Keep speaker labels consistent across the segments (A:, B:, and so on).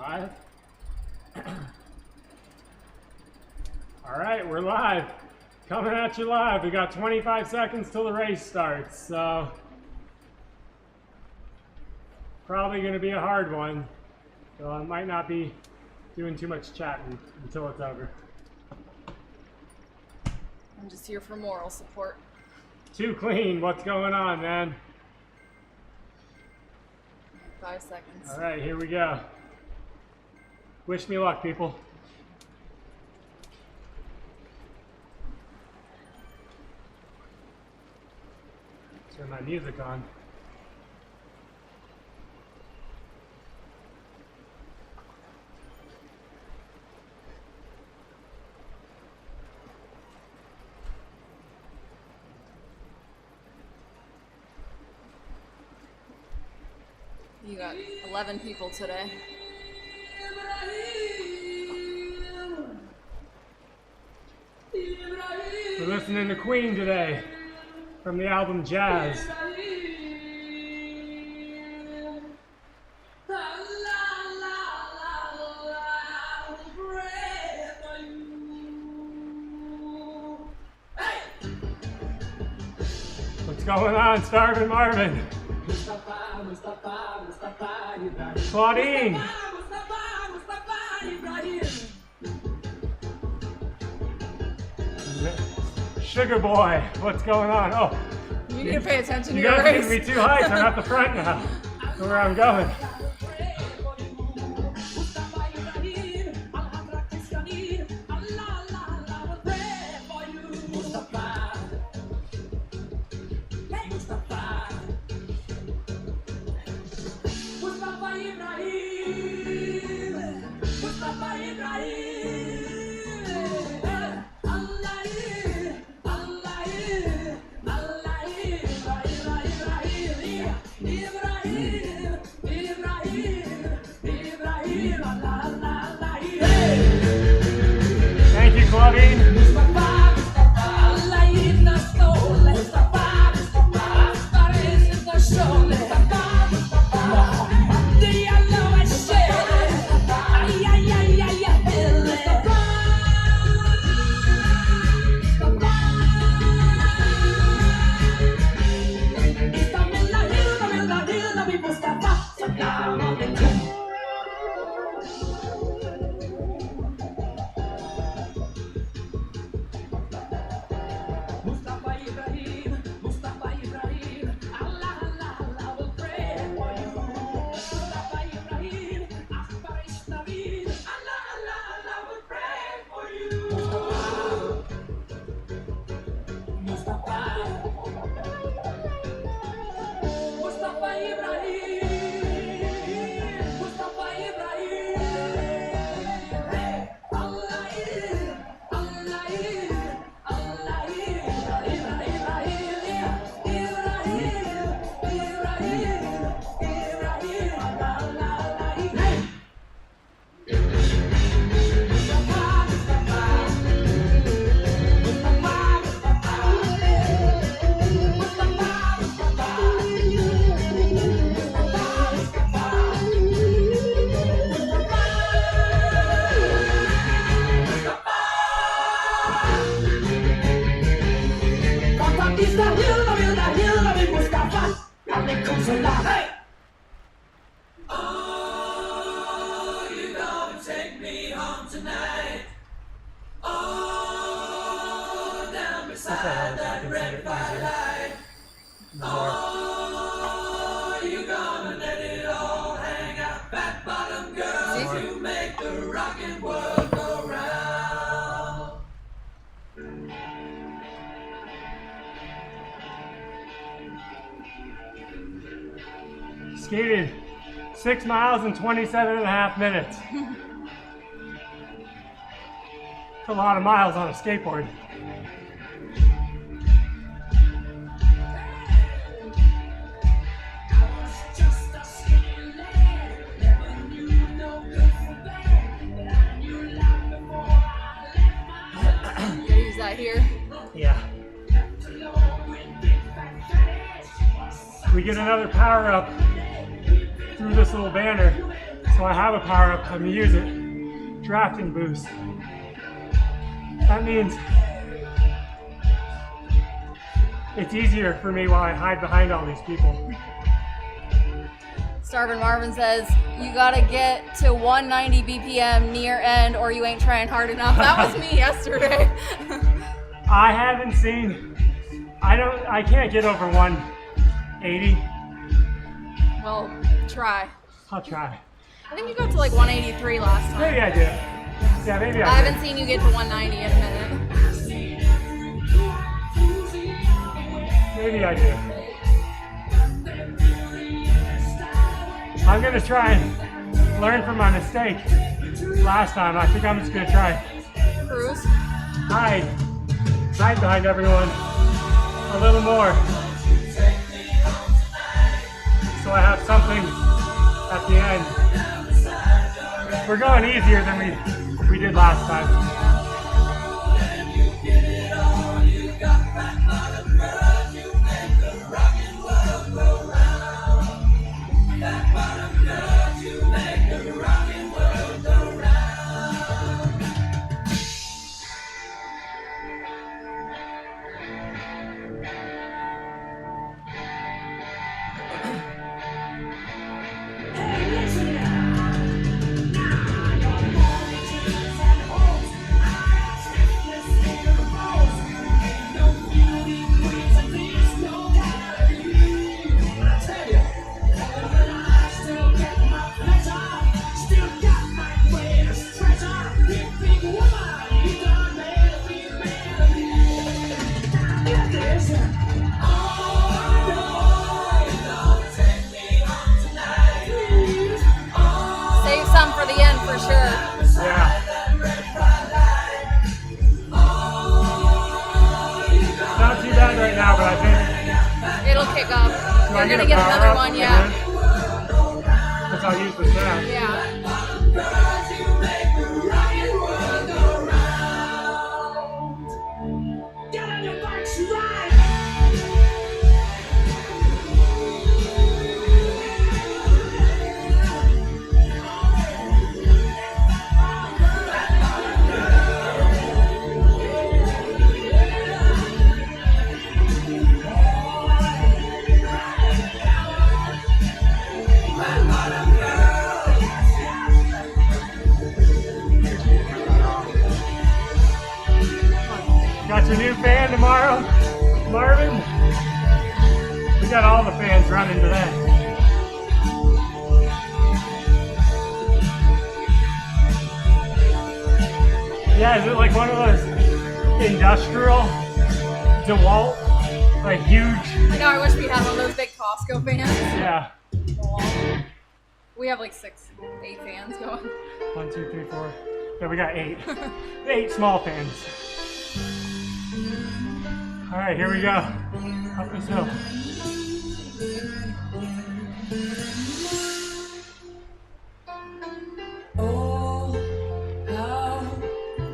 A: Live. All right, we're live. Coming at you live. We got 25 seconds till the race starts, so probably going to be a hard one. So I might not be doing too much chatting until it's over.
B: I'm just here for moral support.
A: Too clean. What's going on, man?
B: 5 seconds.
A: All right, here we go. Wish me luck, people. Turn my music on.
B: You got 11 people today.
A: We're listening to Queen today from the album Jazz. What's going on, Starvin' Marvin? Claudine! Sugar boy, what's going on? Oh,
B: You need to pay attention to
A: you
B: your
A: guys
B: race.
A: give me too high, so I'm at the front now. Where I'm going. Thank you, Claudine. Skated 6 miles in 27.5 minutes. That's a lot of miles on a skateboard.
B: Use that here.
A: Yeah. We get another power up through this little banner. So I have a power up, I'm gonna use it. Drafting boost. That means it's easier for me while I hide behind all these people.
B: Starvin Marvin says, you gotta get to 190 BPM near end or you ain't trying hard enough. That was me yesterday.
A: I haven't seen, I can't get over 180.
B: Well, try.
A: I'll try.
B: I think you got to like 183 last time.
A: Maybe I did. Yeah, maybe I
B: I
A: did.
B: haven't seen you get to 190 in a minute.
A: Maybe I do. I'm gonna try and learn from my mistake last time. I think I'm just gonna try.
B: Cruise.
A: Hide behind everyone a little more. So I have something at the end. We're going easier than we did last time.
B: We're gonna get another one, yeah.
A: Because I'll use this now.
B: Yeah.
A: Got your new fan tomorrow, Marvin? We got all the fans running today. Yeah, is it like one of those industrial DeWalt, like huge?
B: I know, I wish we had one of those big Costco fans.
A: Yeah.
B: We have like 8 fans going.
A: 1, 2, 3, 4. Yeah, we got 8. 8 small fans. All right, here we go. Up this hill.
C: Oh, how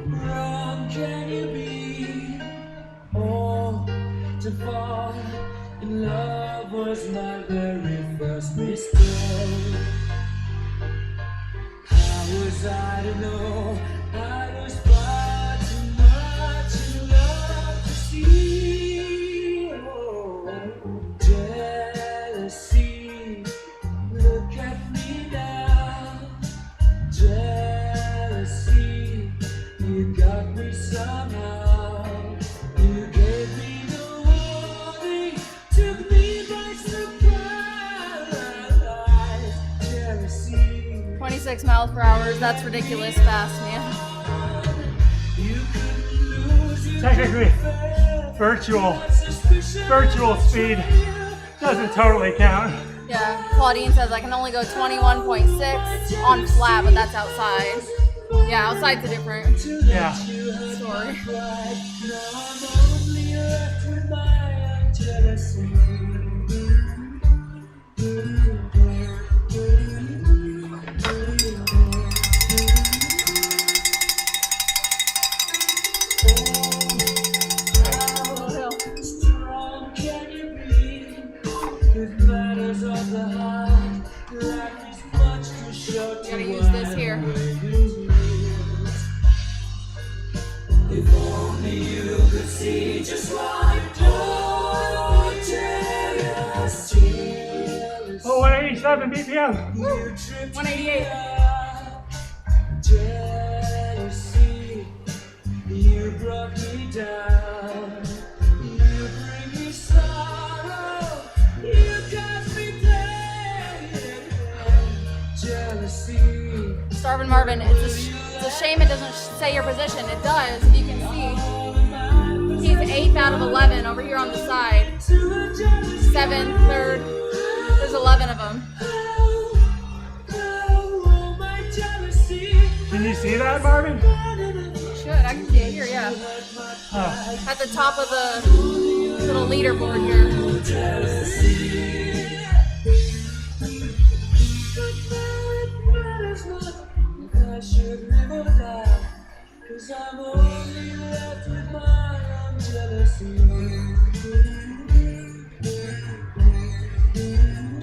C: wrong can you be? Oh, to fall in love was my very first mistake. How was I to know I was far too much in love to see? Oh, jealousy, look at me now. Jealousy, you got me somehow. You gave me the warning, took me by surprise. Jealousy.
B: 26 miles per hour, that's ridiculous fast, man.
A: Technically, virtual speed doesn't totally count.
B: Yeah, Claudine says I can only go 21.6 on flat, but that's outside. Yeah, outside's a different
A: Yeah.
B: story.
C: With matters of the heart, life is much too short to
B: gotta use this here.
C: If only you could see just what jealousy.
A: Oh, 187 BPM.
B: 188.
C: Jealousy, you brought me down. You bring me sorrow. You got me down. Jealousy.
B: Starvin' Marvin, it's a shame it doesn't say your position. It does, if you can see. He's 8th out of 11 over here on the side. 7th, 3rd. There's 11 of them.
A: Can you see that, Marvin?
B: Should, I can see it here, yeah. At the top of the little leaderboard here.
C: I should live or die, 'cause I'm only left with my own jealousy.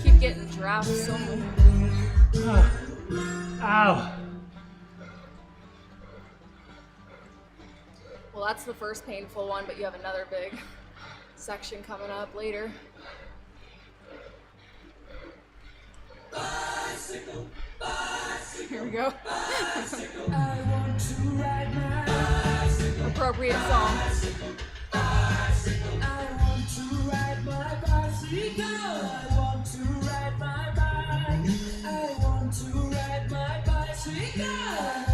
B: Keep getting dropped so much.
A: Ow.
B: Well, that's the first painful one, but you have another big section coming up later.
C: Bicycle, bicycle,
B: Here we go.
C: bicycle. I want to ride my bicycle.
B: Appropriate song.
C: Bicycle. I want to ride my bicycle. I want to ride my bike. I want to ride my bicycle. I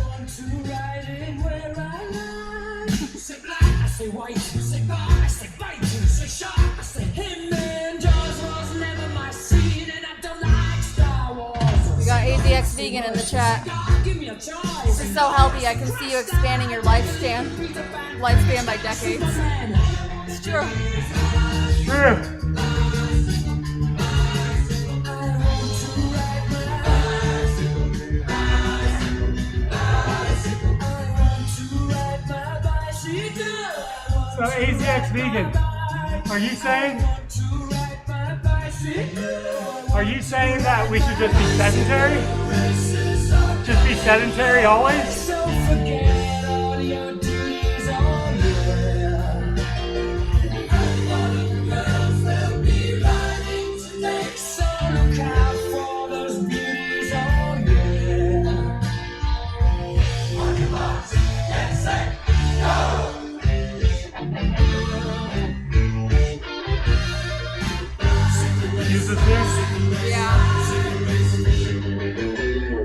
C: want to ride it where I like. Say black, I say white. Say bar, I say bite. Say shark, I say him. And Jaws was never my scene, and I don't like Star Wars.
B: We got AZX Vegan in the chat.
C: Give me a choice.
B: This is so healthy. I can see you expanding your lifespan by decades. It's true.
A: True. So AZX Vegan, are you saying that we should just be sedentary? Just be sedentary always?
C: So forget all your duties, oh yeah. All the girls will be riding today, so look out for those beauties, oh yeah. On your marks, get set, go!
A: Use this here?
B: Yeah.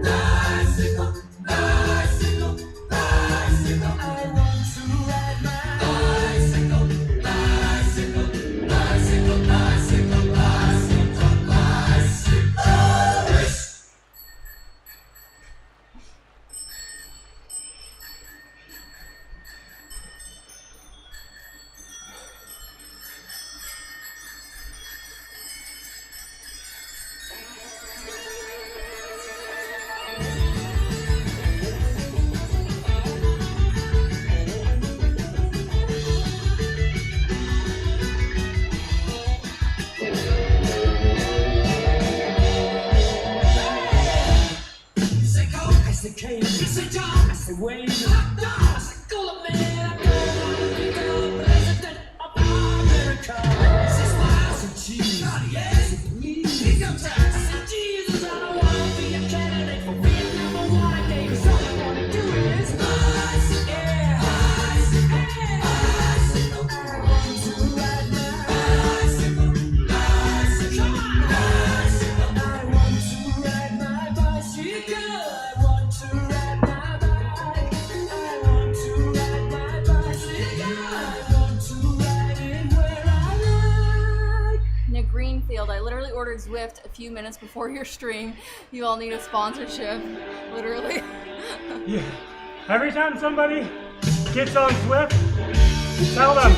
C: Bicycle, bicycle, bicycle. I want to ride my bicycle, bicycle, bicycle, bicycle, bicycle, bicycle. Say Coke, I say Kane, I say John, I say Wayne, hot dog, I say Cooler Man, I go President of America. I say Smile, I say Cheese, I say Please, he's no time. I say Jesus, I don't want to be a candidate for being number one again. So all I want to do is bicycle, yeah, bicycle, bicycle. I want to ride my bicycle, bicycle, come on, bicycle. I want to ride my bicycle. I want to ride my bike. I want to ride my bicycle. I want to ride it where I like.
B: Nick Greenfield, I literally ordered Zwift a few minutes before your stream. You all need a sponsorship. Literally.
A: Yeah. Every time somebody gets on Swift, tell them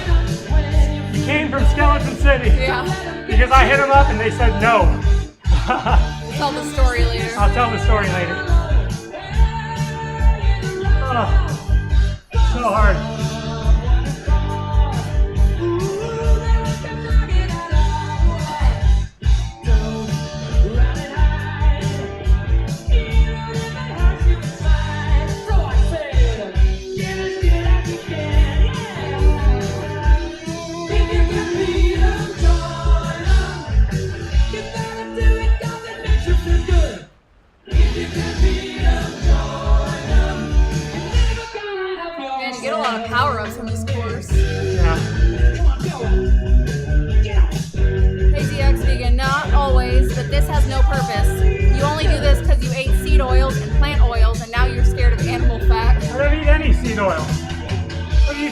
A: you came from Skeleton City.
B: Yeah.
A: Because I hit them up and they said no.
B: Tell the story later.
A: I'll tell the story later. Oh, so hard.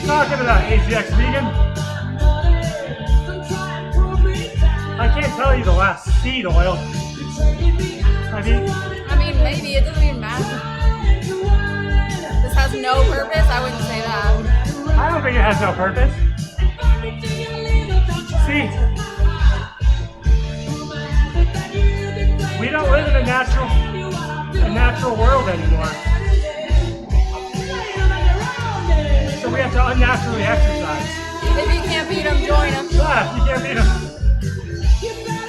A: you talking about, AZX Vegan? I can't tell you the last seed oil. I mean,
B: maybe. It doesn't even matter. This has no purpose? I wouldn't say that.
A: I don't think it has no purpose. See, we don't live in a natural world anymore. So we have to unnaturally exercise.
B: If you can't beat them, join them.
A: Yeah, if you can't beat them,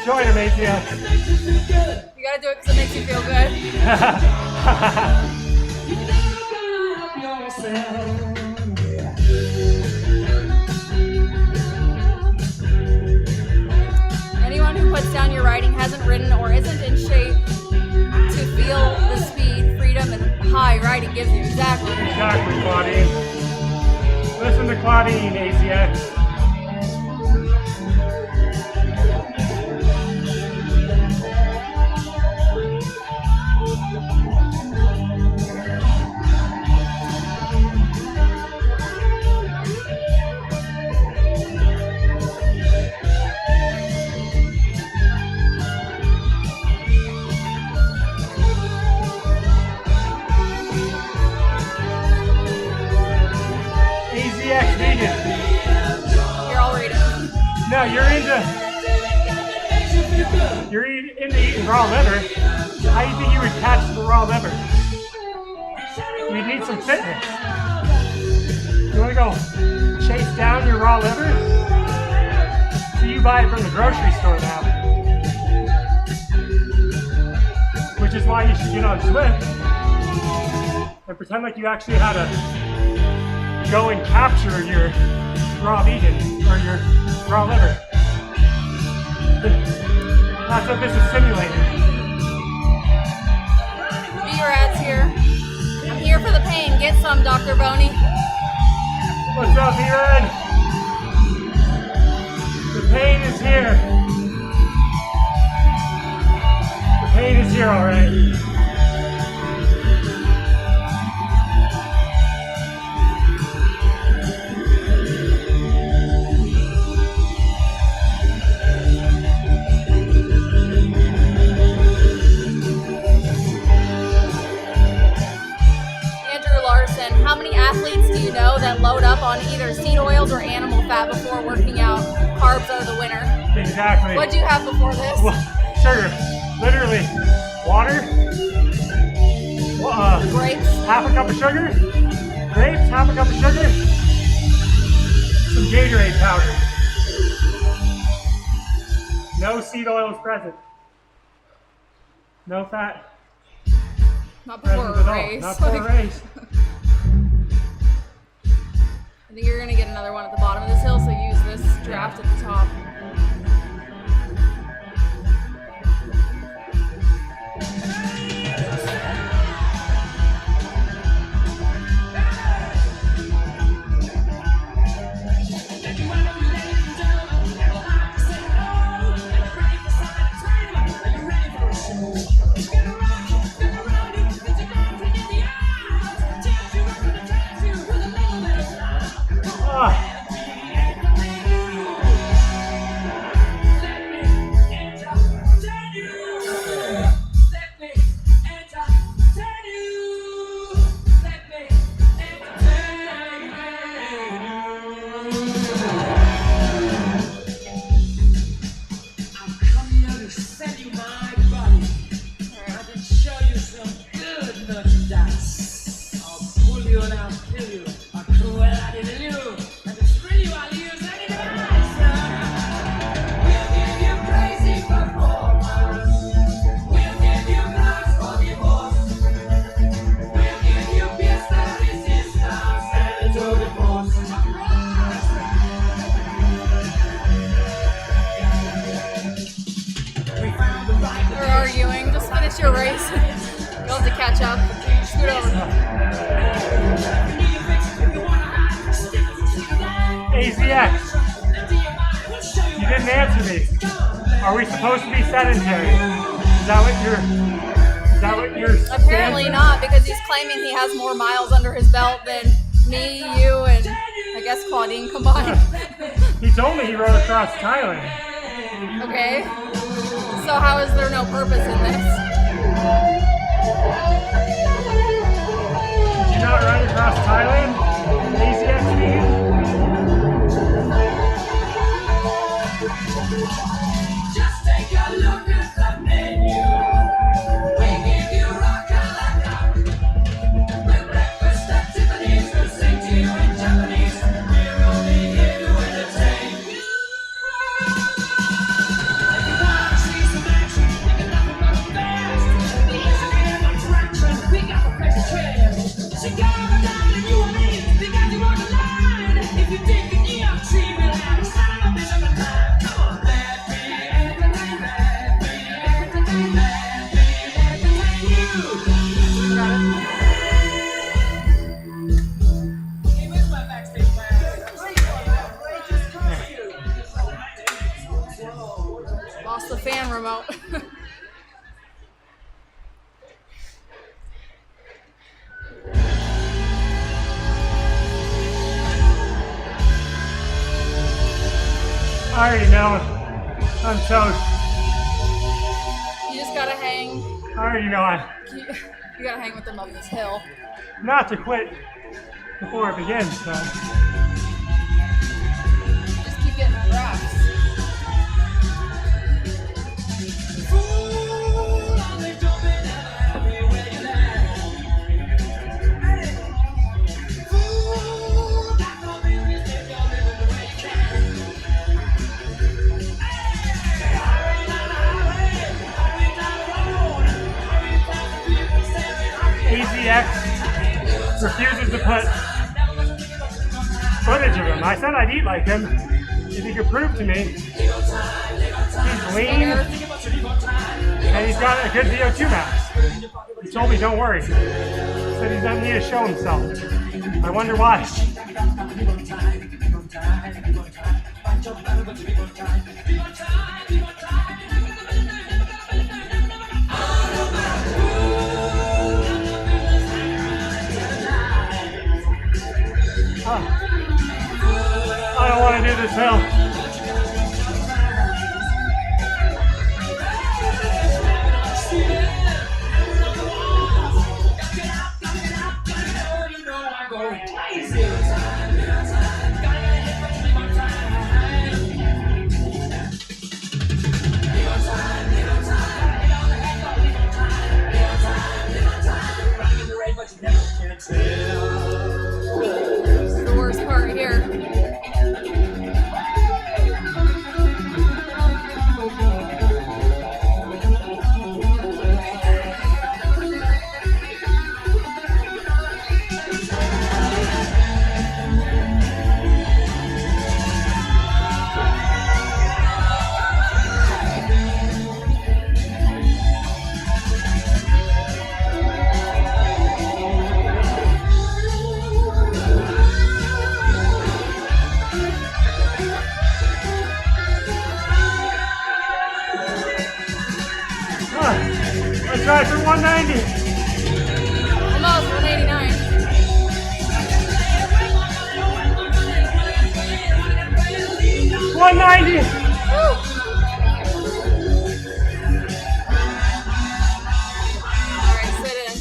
A: join them, ATX.
B: You gotta do it because it makes you feel good. Anyone who puts down your riding hasn't ridden or isn't in shape to feel the speed, freedom, and high riding gives you. Exactly.
A: Exactly, Claudine. Listen to Claudine, AZX. No, you're into eating raw liver. How do you think you would catch the raw liver? You need some fitness. You want to go chase down your raw liver? So you buy it from the grocery store now. Which is why you should get on Swift and pretend like you actually had to go and capture your raw vegan or your raw liver. That's what this is simulating.
B: B-Rad's here. I'm here for the pain. Get some, Dr. Boney.
A: What's up, B-Rad? The pain is here. The pain is here, alright.
B: How many athletes do you know that load up on either seed oils or animal fat before working out? Carbs are the winner.
A: Exactly.
B: What'd you have before this?
A: Well, sugar. Literally. Water.
B: Grapes.
A: Half a cup of sugar. Grapes, half a cup of sugar. Some Gatorade powder. No seed oils present. No fat.
B: Not before
A: present
B: a
A: at
B: race.
A: all. Not for a race.
B: I think you're going to get another one at the bottom of this hill, so use this draft at the top. Your race. You'll have to catch up. Scoot over.
A: AZX. You didn't answer me. Are we supposed to be sedentary? Is that what you're
B: Apparently not, because he's claiming he has more miles under his belt than me, you, and a I guess Claudine combined.
A: He told me he rode across Thailand.
B: Okay. So how is there no purpose in this?
A: Did you not ride across Thailand? AZX speed?
C: Just take a look at the menu. We give you rock-a-laka. With breakfast at Tiffany's, we'll sing to you in Japanese. We're only here to entertain you. If you want to see some action, you can knock 'em out fast. The Instagram attraction, we got the precious trail. Chicago down to you and me, because you want the line. If you dig the EMT, we'll have a sign of this other time. Come on, let me entertain, let me entertain, let me entertain you. Hey, where's my backstage pass?
B: Lost the fan remote.
A: I already know. I'm toast.
B: You just gotta hang.
A: I already know
B: You gotta hang with them up this hill.
A: not to quit before it begins, so.
B: Just keep getting reps.
C: Fool, only jumping everywhere you land. Hey, fool, got no business if you're living the way you can. Hey, hurry down the highway, hurry down the road, hurry past the people staring at you.
A: AZX refuses to put footage of him. I said I'd eat like him if he could prove to me he's lean and he's got a good VO2 max. He told me don't worry. He said he doesn't need to show himself. I wonder why. I don't want to do this hill.
B: This is the worst part here.
A: Let's try for 190.
B: Almost 189.
A: Woo! 190.
B: Alright, sit in.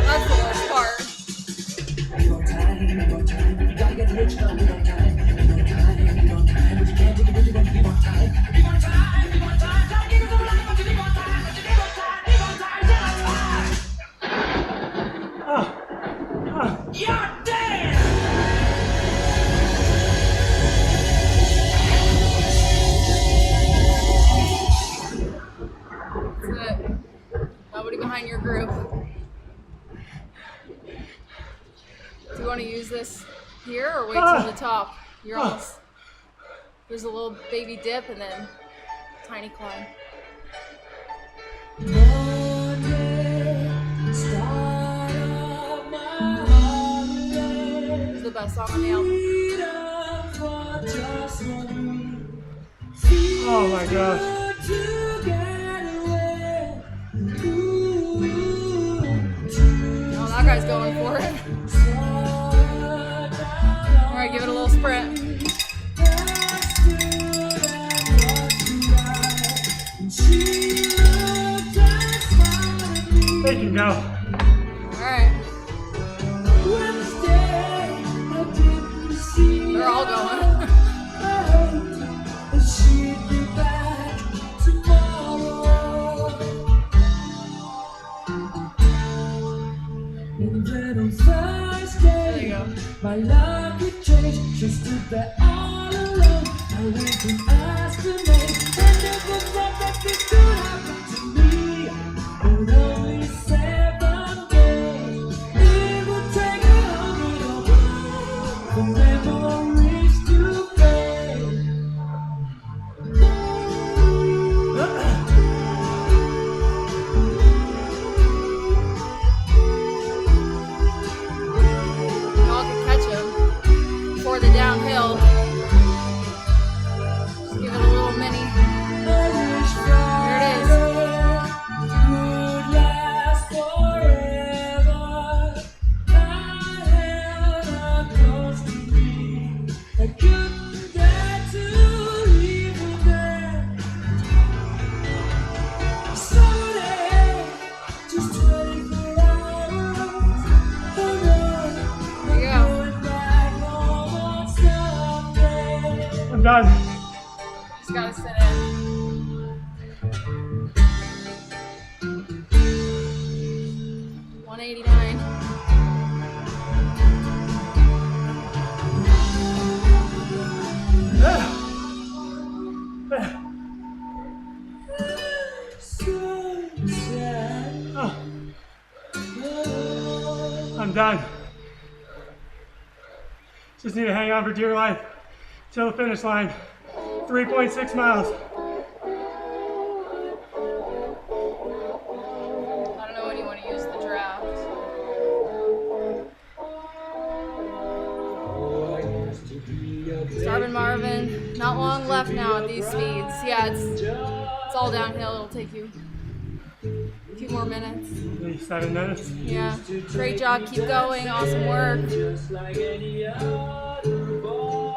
B: That's the worst part.
C: You're dead!
B: That's it. Nobody behind your group. Do you want to use this here or wait till the top? You're almost. There's a little baby dip and then tiny climb. This is the best song on the album.
A: Oh my gosh.
B: Oh, that guy's going for it. sprint.
A: They can go.
B: Alright. They're all going. There you go.
C: My luck would change, she stood there all alone. I went to ask her name, and never thought that this could happen to me. But only 7 days, it would take 100 of the memories to fade.
B: Y'all can catch him for the downhill. Just give it a little mini. There it is.
C: Would last forever. I held her close to me. I couldn't dare to leave her there. Someday, just 24 hours. Oh no,
B: There you go.
C: going back home on Sunday.
A: I'm done.
B: Just gotta sit in. $189.
C: So sad.
A: Oh, I'm done. Just need to hang on for dear life till the finish line. 3.6 miles.
B: I don't know when you want to use the draft. Starvin' Marvin, not long left now at these speeds. Yeah, it's all downhill. It'll take you a few more minutes.
A: Maybe 7 minutes.
B: Yeah, great job. Keep going. Awesome work.
C: Just like any other boy.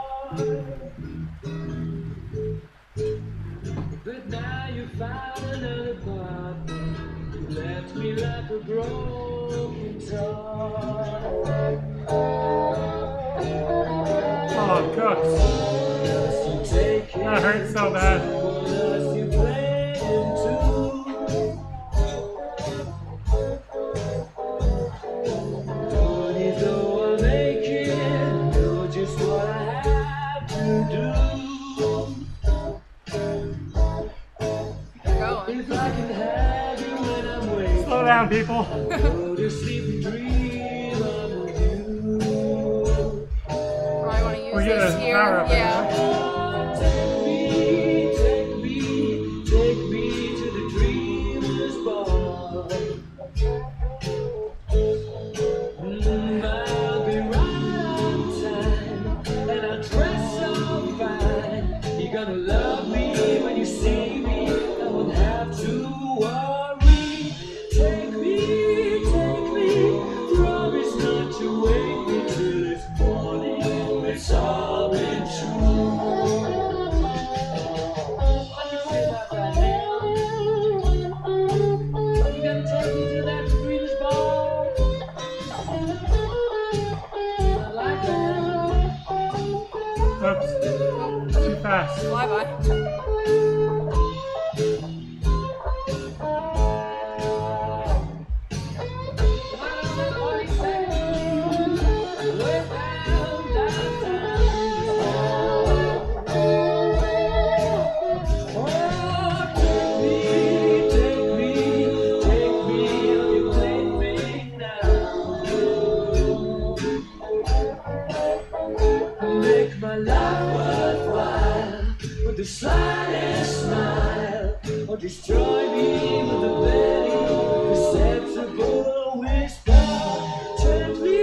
C: But now you found another partner. You left me like a broken toy.
A: Oh, cooks. That hurts so bad.
B: Keep going.
A: Slow down, people.
B: Probably want to use
A: We're getting
B: this
A: a
B: here.
A: power up,
B: Yeah.
C: Take me to the dreamer's bar. I'll be right on time, and I'll dress so fine. You're gonna love me when you see me. I won't have to worry. Take me, promise not to wait until it's morning. It's all been true. What you say about that, man? You gonna take me to that dreamer's ball? I like that.
A: Oops. Too fast.
B: Bye bye.
C: Make my life worthwhile with the slightest smile, or destroy me with a very perceptible whisper. Take me,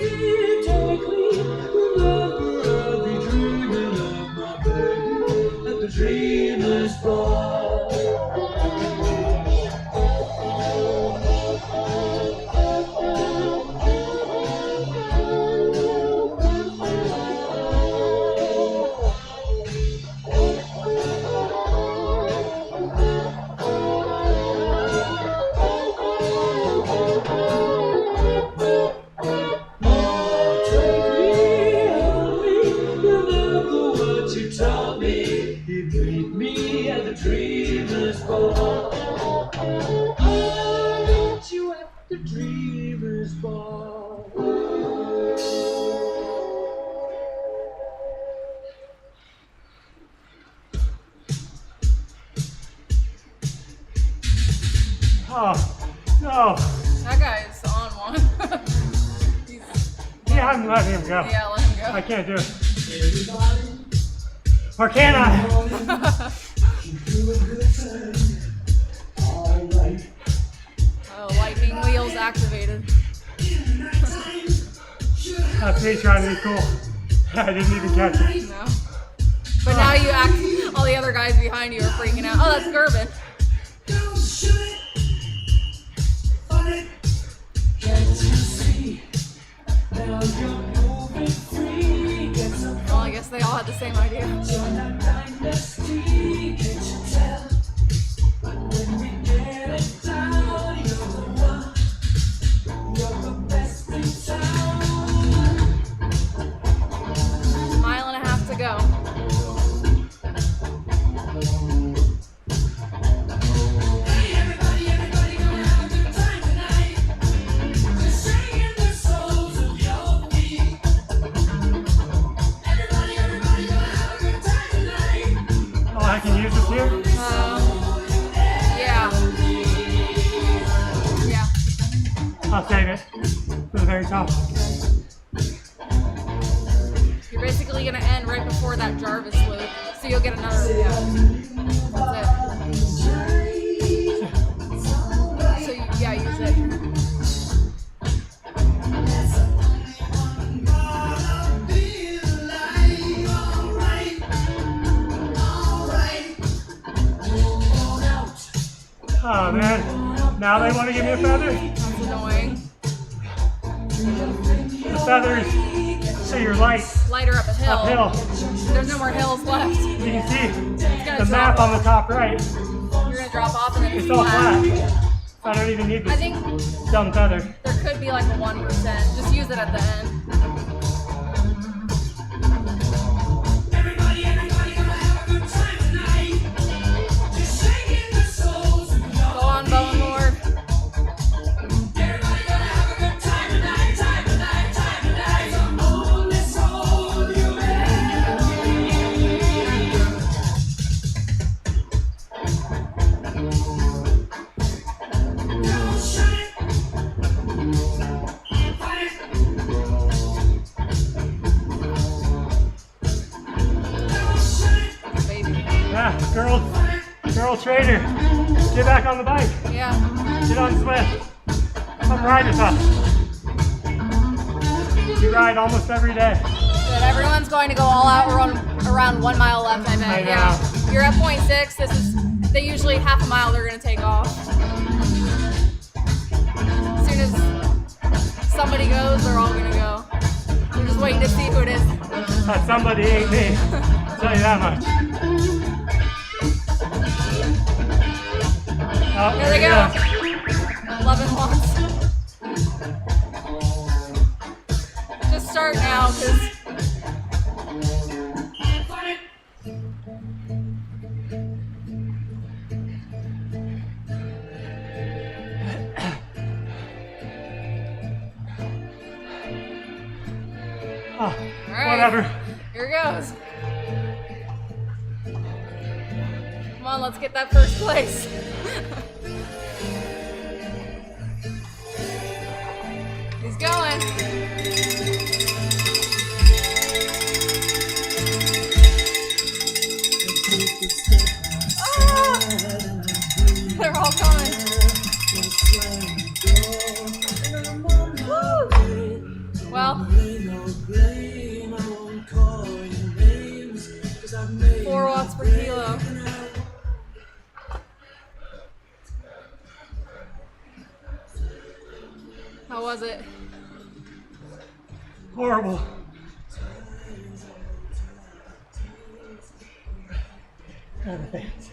C: remember I'll be dreaming of my baby at the dreamer's ball. dreamer's ball. Meet you at the dreamer's ball.
A: Oh, no.
B: That guy's on one.
A: Yeah, I'm letting him go.
B: Yeah, let him go.
A: I can't do it. Or can I?
B: Oh, lightning wheels activated.
A: That's me trying to be cool. I didn't even catch it.
B: No. But now you act, all the other guys behind you are freaking out. Oh, that's Gerben.
C: Don't shoot it. Fun it. Can't you see? Now you're moving free. Get some
B: Well, I guess they all had the same idea.
C: join our dynasty. Can't you tell? When we get it down, you're the one. You're the best in town.
B: Mile and a half to go.
C: Hey, everybody, everybody, gonna have a good time tonight. Just shaking the soles of your feet. Everybody, everybody, gonna have a good time tonight.
A: Oh, I can use this here?
B: Yeah. Yeah.
A: I'll save it for the very top.
B: You're basically going to end right before that Jarvis loop. So you'll get another, yeah. That's it. So, yeah, use it.
A: Oh, man. Now they want to give me a feather?
B: That's annoying.
A: The feathers so you're light
B: Lighter up a hill.
A: uphill.
B: There's no more hills left.
A: You can see
B: gonna
A: the map
B: drop
A: on the top right.
B: You're going to drop off and then
A: It's all flat. I don't even need
B: I
A: this
B: think
A: dumb feather.
B: there could be like a 1%. Just use it at the end.
C: Everybody, everybody, gonna have a good time tonight. Just shaking the soles of
B: Go
C: your
B: on, Bowen Lord.
C: Everybody gonna have a good time tonight, time tonight, time tonight. So on this whole you Don't shut it. Fight it. Don't shut it.
B: Baby.
A: Yeah, girl trader. Get back on the bike.
B: Yeah.
A: Get on Swift. Come ride with us. We ride almost every day.
B: Good. Everyone's going to go all out. We're on around 1 mile left, I bet.
A: I know.
B: Yeah. You're at 0.6. This is, they usually half a mile they're going to take off. As soon as somebody goes, they're all going to go. We're just waiting to see who it is.
A: That somebody ain't me. I'll tell you that much. Oh,
B: Here they go. 11 once. Just start now, because
C: Fight it.
A: Oh,
B: all right.
A: whatever.
B: Here it goes. Come on, let's get that first place. He's going. Ah! They're all coming. Woo! Well, 4 watts per kilo. How was it?
A: Horrible. Oh, the fans.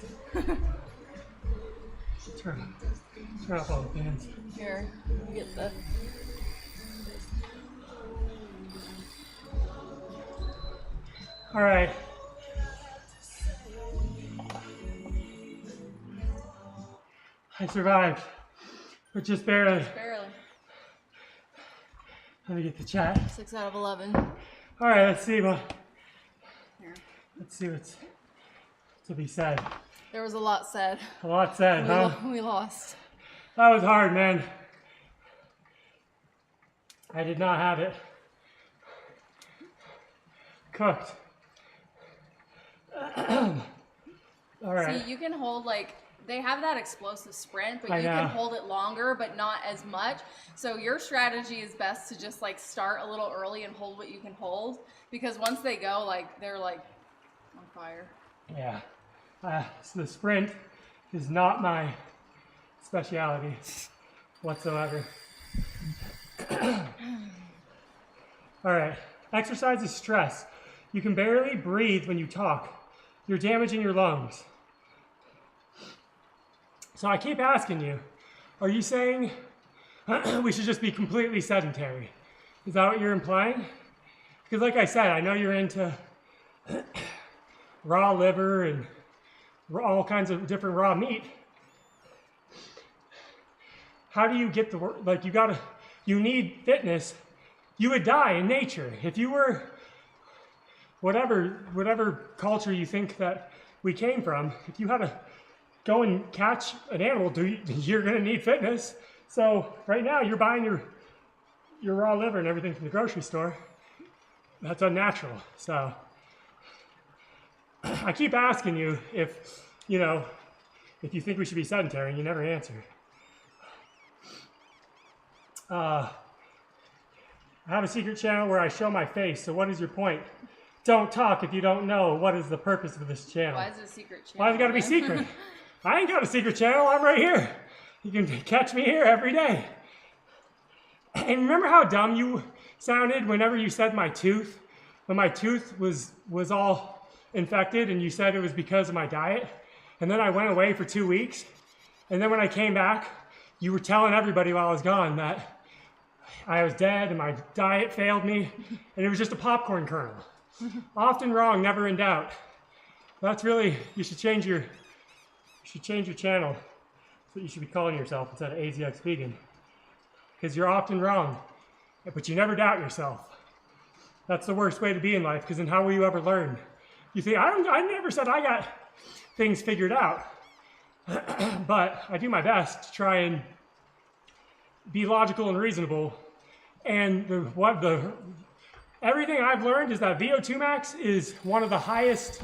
A: Turn off all the fans.
B: Here, get the.
A: All right. I survived, but just barely.
B: Barely.
A: Let me get the chat.
B: 6 out of 11.
A: All right, let's see
B: Here.
A: Let's see what's to be said.
B: There was a lot said.
A: A lot said, huh?
B: We lost.
A: That was hard, man. I did not have it cooked. All right.
B: See, you can hold like, they have that explosive sprint, but
A: I
B: you
A: know.
B: can hold it longer, but not as much. So your strategy is best to just like start a little early and hold what you can hold, because once they go, like they're like on fire.
A: Yeah. So the sprint is not my speciality whatsoever. All right. Exercise is stress. You can barely breathe when you talk. You're damaging your lungs. So I keep asking you, are you saying we should just be completely sedentary? Is that what you're implying? Because like I said, I know you're into raw liver and all kinds of different raw meat. How do you get the work? Like you need fitness. You would die in nature. If you were whatever culture you think that we came from, if you had to go and catch an animal, you're gonna need fitness. So right now you're buying your raw liver and everything from the grocery store. That's unnatural. So I keep asking you if you think we should be sedentary, and you never answer. I have a secret channel where I show my face, so what is your point? Don't talk if you don't know what is the purpose of this channel.
B: Why is it a secret channel?
A: Why has it got to be secret? I ain't got a secret channel, I'm right here. You can catch me here every day. And remember how dumb you sounded whenever you said my tooth? When my tooth was all infected and you said it was because of my diet? And then I went away for 2 weeks. And then when I came back, you were telling everybody while I was gone that I was dead and my diet failed me, and it was just a popcorn kernel. Often wrong, never in doubt. That's really, you should change your channel. That's what you should be calling yourself instead of AZX Vegan. Because you're often wrong, but you never doubt yourself. That's the worst way to be in life, because then how will you ever learn? You think, I never said I got things figured out. But I do my best to try and be logical and reasonable. And everything I've learned is that VO2 max is one of the highest,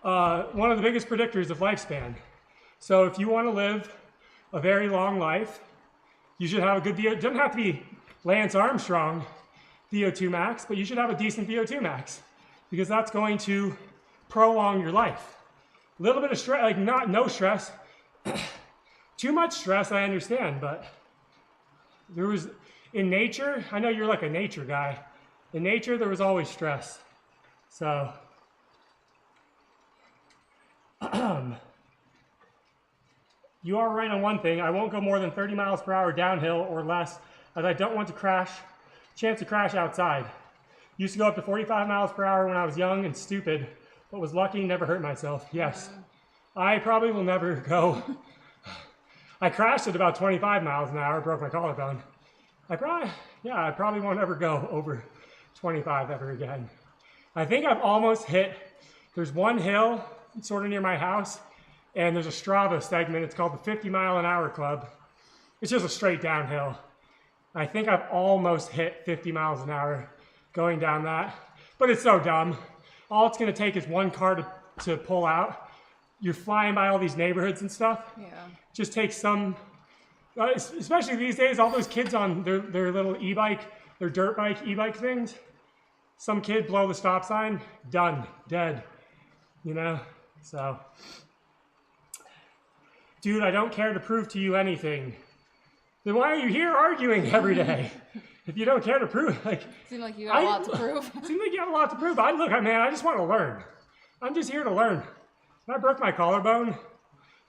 A: one of the biggest predictors of lifespan. So if you want to live a very long life, you should have a good VO. It doesn't have to be Lance Armstrong VO2 max, but you should have a decent VO2 max, because that's going to prolong your life. A little bit of stress, like no stress. Too much stress, I understand, but there was, in nature, I know you're like a nature guy. In nature, there was always stress. So, you are right on one thing. I won't go more than 30 miles per hour downhill or less, as I don't want to chance to crash outside. Used to go up to 45 miles per hour when I was young and stupid, but was lucky and never hurt myself. Yes, I probably will never go. I crashed at about 25 miles an hour, broke my collarbone. I probably won't ever go over 25 ever again. I think I've almost hit, there's one hill sort of near my house, and there's a Strava segment. It's called the 50 Mile an Hour Club. It's just a straight downhill. I think I've almost hit 50 miles an hour going down that, but it's so dumb. All it's gonna take is one car to pull out. You're flying by all these neighborhoods and stuff.
B: Yeah.
A: Just take some, especially these days, all those kids on their little e-bike, their dirt bike, e-bike things. Some kid blow the stop sign, done, dead, you know? So, dude, I don't care to prove to you anything. Then why are you here arguing every day? If you don't care to prove, like...
B: Seems like you got a lot to prove.
A: Seems like you have a lot to prove. I just want to learn. I'm just here to learn. When I broke my collarbone,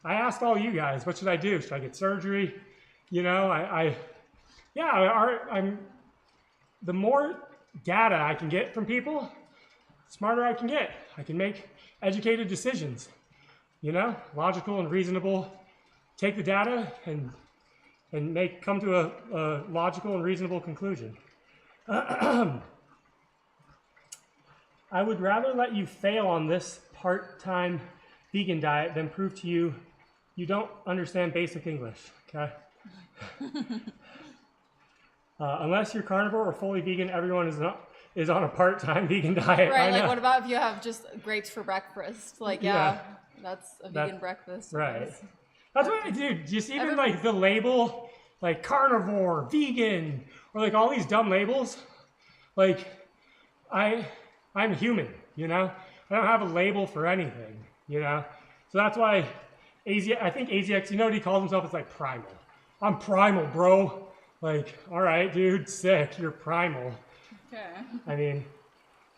A: I asked all you guys, what should I do? Should I get surgery? You know, the more data I can get from people, the smarter I can get. I can make educated decisions, you know, logical and reasonable take the data and come to a logical and reasonable conclusion. I would rather let you fail on this part-time vegan diet than prove to you you don't understand basic English, okay? Unless you're carnivore or fully vegan, everyone is on a part-time vegan diet.
B: Right, like what about if you have just grapes for breakfast? Like, yeah. That's a vegan breakfast.
A: Right. That's what I do. Just even like the label, like carnivore, vegan, or like all these dumb labels. Like, I'm human, you know? I don't have a label for anything, you know? So that's why I think AZX, you know what he calls himself? It's like primal. I'm primal, bro. Like, all right, dude, sick. You're primal.
B: Okay.
A: I mean,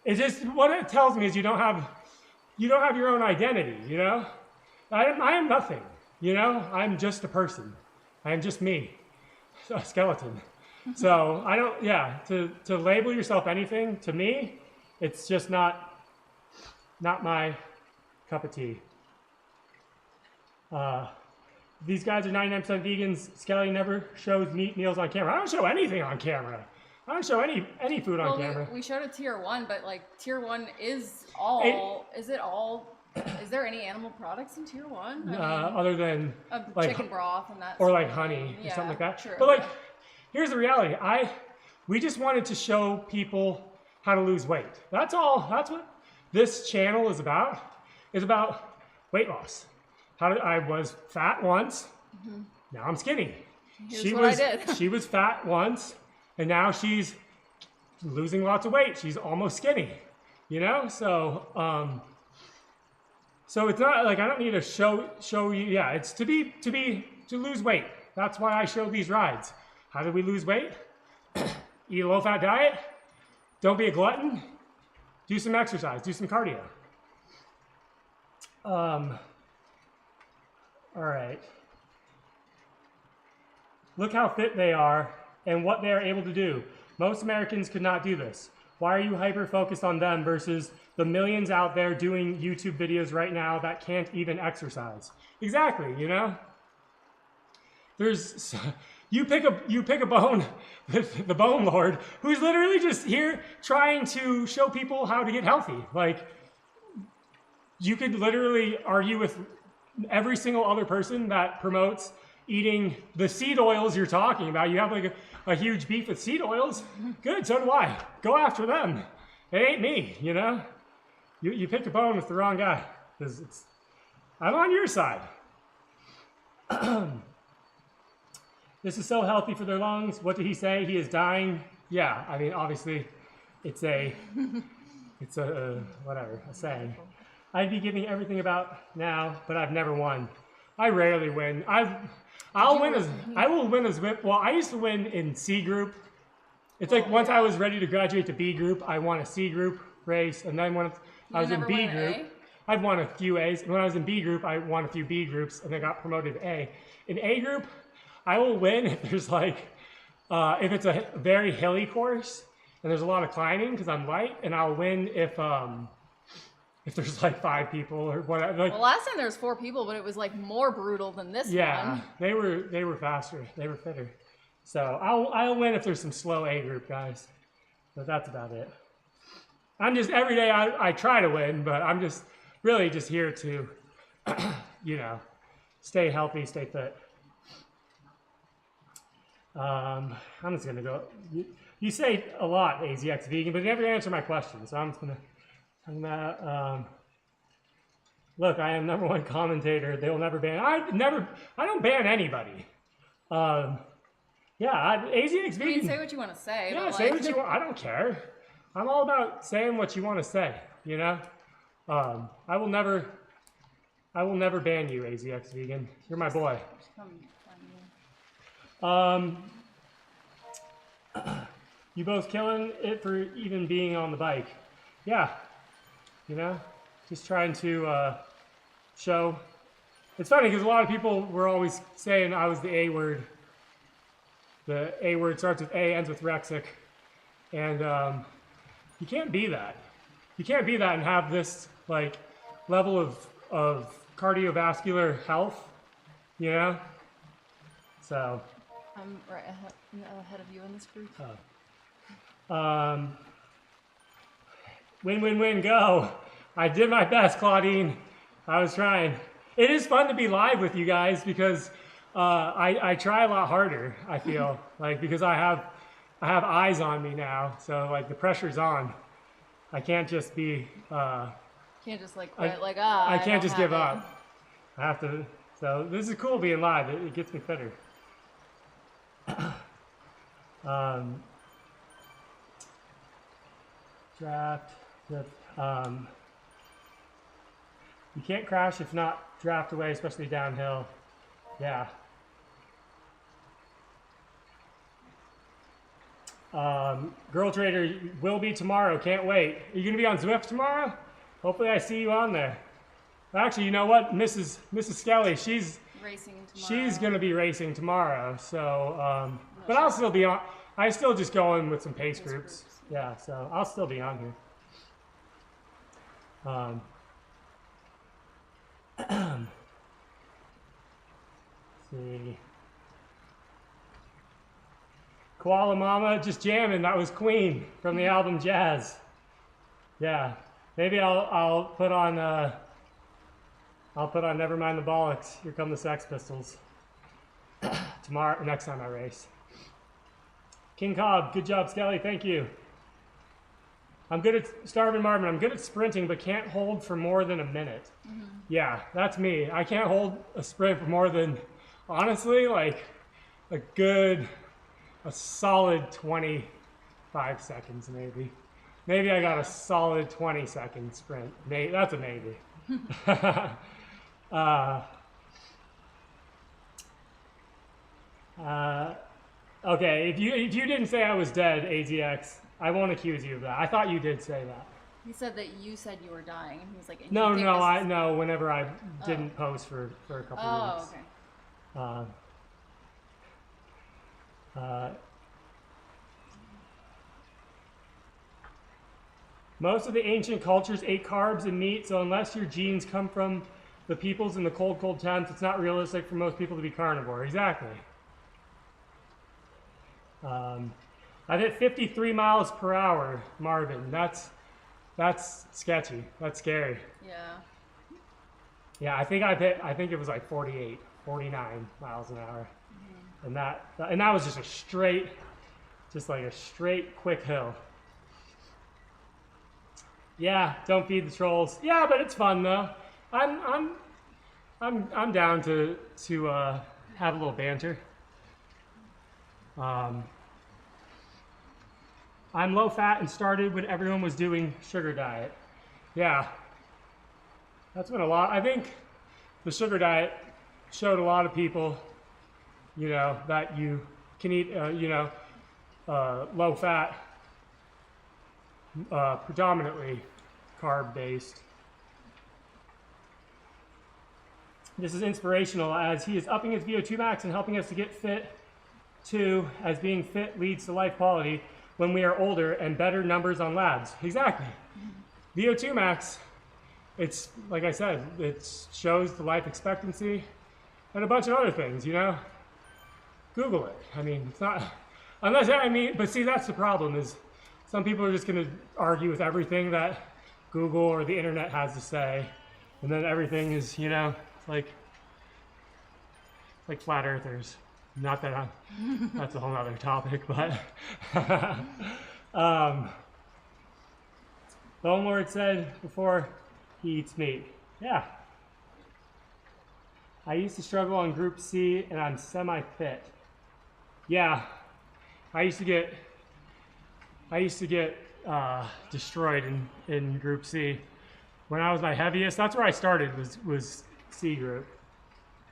A: it's just what it tells me is you don't have your own identity, you know? I am nothing, you know? I'm just a person. I am just me, a skeleton. So I don't, to label yourself anything, to me, it's just not my cup of tea. These guys are 99% vegans. Skelly never shows meat meals on camera. I don't show anything on camera. I don't show any food on camera.
B: We showed a tier 1, but like tier 1 is is there any animal products in tier 1?
A: Other than like
B: chicken broth and that.
A: Or like honey or something like that.
B: True,
A: but like, here's the reality. We just wanted to show people how to lose weight. That's all. That's what this channel is about. It's about weight loss. I was fat once. Mm-hmm. Now I'm skinny. She was fat once, and now she's losing lots of weight. She's almost skinny. You know, so it's not like I don't need to show you. Yeah, it's to lose weight. That's why I show these rides. How do we lose weight? Eat a low-fat diet. Don't be a glutton. Do some exercise. Do some cardio. All right. Look how fit they are and what they are able to do. Most Americans could not do this. Why are you hyper-focused on them versus the millions out there doing YouTube videos right now that can't even exercise? Exactly, you know? You pick a bone with the Bone Lord, who's literally just here trying to show people how to get healthy. Like, you could literally argue with every single other person that promotes eating the seed oils you're talking about. You have like a huge beef with seed oils. Good, so do I. Go after them. It ain't me, you know? You picked a bone with the wrong guy. I'm on your side. This is so healthy for their lungs. What did he say? He is dying. Yeah, I mean, obviously, it's a saying. I'd be giving everything about now, but I've never won. I rarely win. I will win as well. I used to win in C group. It's like once I was ready to graduate to B group, I won a C group race, and then when I was in B group, I've won a few A's. And when I was in B group, I won a few B groups, and then got promoted to A. In A group, I will win if there's like, if it's a very hilly course and there's a lot of climbing because I'm light, and I'll win if there's like 5 people or whatever. Like,
B: well, last time there was 4 people, but it was like more brutal than this one.
A: Yeah, they were faster. They were fitter. So I'll win if there's some slow A group guys. But that's about it. I'm just every day I try to win, but I'm just really just here to, you know, stay healthy, stay fit. I'm just gonna go. You say a lot, AZX vegan, but you never answer my question, so I'm just gonna. Look, I am #1 commentator. They will never ban. I don't ban anybody. AZX vegan.
B: You can say what you want to say.
A: Yeah, say what you want. I don't care. I'm all about saying what you want to say. You know, I will never ban you, AZX vegan. You're my boy. You both killing it for even being on the bike. Yeah. You know, just trying to show. It's funny because a lot of people were always saying I was the A word. The A word starts with A, ends with Rexic. And you can't be that. You can't be that and have this like level of cardiovascular health You know? So.
B: I'm right ahead of you in this group.
A: Win, win, win, go. I did my best, Claudine. I was trying. It is fun to be live with you guys because I try a lot harder, I feel. Like, because I have eyes on me now. So, like, the pressure's on. I can't just be...
B: can't just, like, quit,
A: I can't just give up. I have to... So, this is cool being live. It gets me fitter. Draft. You can't crash if not draft away, especially downhill. Yeah. Girl Trader will be tomorrow. Can't wait. Are you going to be on Zwift tomorrow? Hopefully I see you on there. Actually, you know what? Mrs. Skelly, she's
B: racing tomorrow.
A: She's going to be racing tomorrow. So, but I'll still be on. I still just go in with some pace groups. Yeah, so I'll still be on here. Let's see. Koala Mama just jamming. That was Queen from the album Jazz. Yeah, maybe I'll put on Nevermind the Bollocks. Here come the Sex Pistols. Tomorrow, next time I race. King Cobb, good job, Skelly. Thank you. I'm good at Starvin' Marvin. I'm good at sprinting, but can't hold for more than a minute. Mm-hmm. Yeah, that's me. I can't hold a sprint for more than, honestly, like a solid 25 seconds, maybe. Maybe I got a solid 20-second sprint. That's a maybe. Okay, if you didn't say I was dead, AZX, I won't accuse you of that. I thought you did say that.
B: He said that you said you were dying, and he was like,
A: No, whenever I didn't post for a couple of weeks.
B: Oh, okay.
A: Most of the ancient cultures ate carbs and meat, so unless your genes come from the peoples in the cold temps, it's not realistic for most people to be carnivore. Exactly. I hit 53 miles per hour, Marvin. That's sketchy. That's scary.
B: Yeah.
A: Yeah, I think it was like 49 miles an hour. Mm-hmm. And that was just a straight quick hill. Yeah, don't feed the trolls. Yeah, but it's fun though. I'm down to have a little banter. I'm low fat and started when everyone was doing sugar diet. Yeah, that's been a lot. I think the sugar diet showed a lot of people, that you can eat, low fat, predominantly carb based. This is inspirational as he is upping his VO2 max and helping us to get fit too, as being fit leads to life quality when we are older and better numbers on labs. Exactly. VO2 max, it's like I said, it shows the life expectancy and a bunch of other things, Google it. I mean, it's not, but see, that's the problem is some people are just going to argue with everything that Google or the internet has to say. And then everything is, like flat earthers. Not that that's a whole other topic, but Bone Lord said before he eats meat. Yeah. I used to struggle on Group C and I'm semi-fit. Yeah. I used to get destroyed in Group C. When I was my heaviest, that's where I started was C group.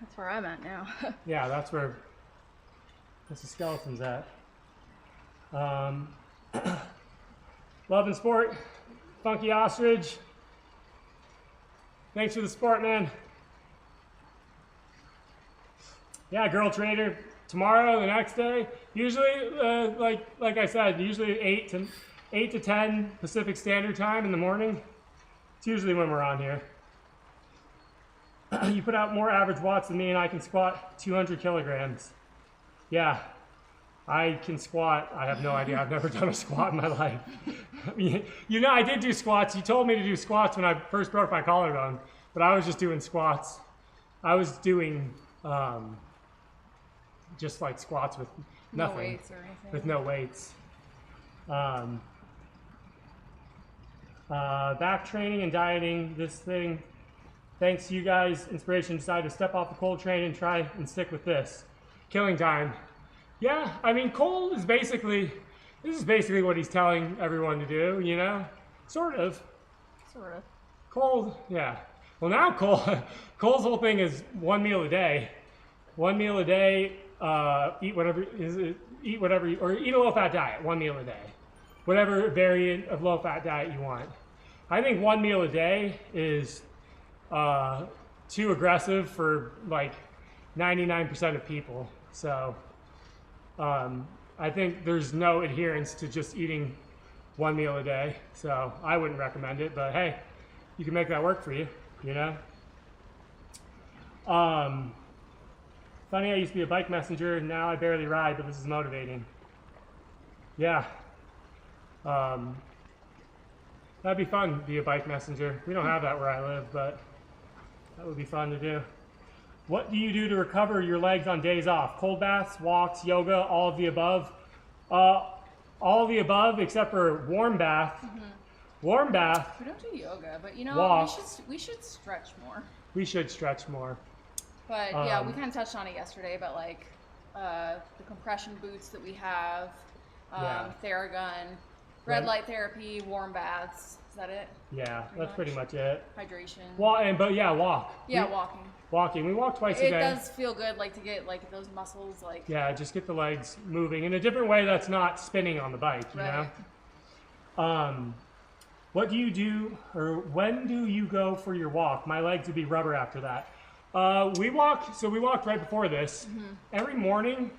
B: That's where I'm at now.
A: Yeah, that's where the skeleton's at. Love and sport, Funky Ostrich. Thanks for the support, man. Yeah, Girl Trader. Tomorrow, the next day. Usually, like I said, usually 8 to 10 Pacific Standard Time in the morning. It's usually when we're on here. You put out more average watts than me, and I can squat 200 kilograms. Yeah, I can squat. I have no idea. I've never done a squat in my life. You know, I did do squats. You told me to do squats when I first broke my collarbone, but I was just doing squats. I was doing just like squats with nothing.
B: No weights or anything.
A: With no weights. Back training and dieting, this thing, thanks to you guys, inspiration, decided to step off the cold train and try and stick with this. Killing time. Yeah, I mean, cold is basically, this is basically what he's telling everyone to do, you know? Sort of.
B: Sort of.
A: Cold, yeah. Well, now Cole's whole thing is 1 meal a day. 1 meal a day, eat whatever, or eat a low-fat diet, 1 meal a day. Whatever variant of low-fat diet you want. I think 1 meal a day is too aggressive for like 99% of people. So I think there's no adherence to just eating 1 meal a day. So I wouldn't recommend it, but hey, you can make that work for you, you know? Funny, I used to be a bike messenger, and now I barely ride, but this is motivating. Yeah. That'd be fun to be a bike messenger. We don't have that where I live, but that would be fun to do. What do you do to recover your legs on days off? Cold baths, walks, yoga, all of the above? All of the above except for warm bath. Mm-hmm. Warm bath.
B: We don't do yoga, but you know,
A: walk.
B: we should stretch more.
A: We should stretch more.
B: But yeah, we kind of touched on it yesterday, but like the compression boots that we have, Theragun, red light therapy, warm baths. Is that it?
A: Yeah, that's pretty much it.
B: Hydration.
A: Walk.
B: Yeah, walking.
A: Walking. We walk twice a day.
B: It does feel good, like to get like those muscles, like.
A: Yeah, just get the legs moving in a different way that's not spinning on the bike, you know. What do you do, or when do you go for your walk? My legs would be rubber after that. We walked right before this. Mm-hmm. Every morning.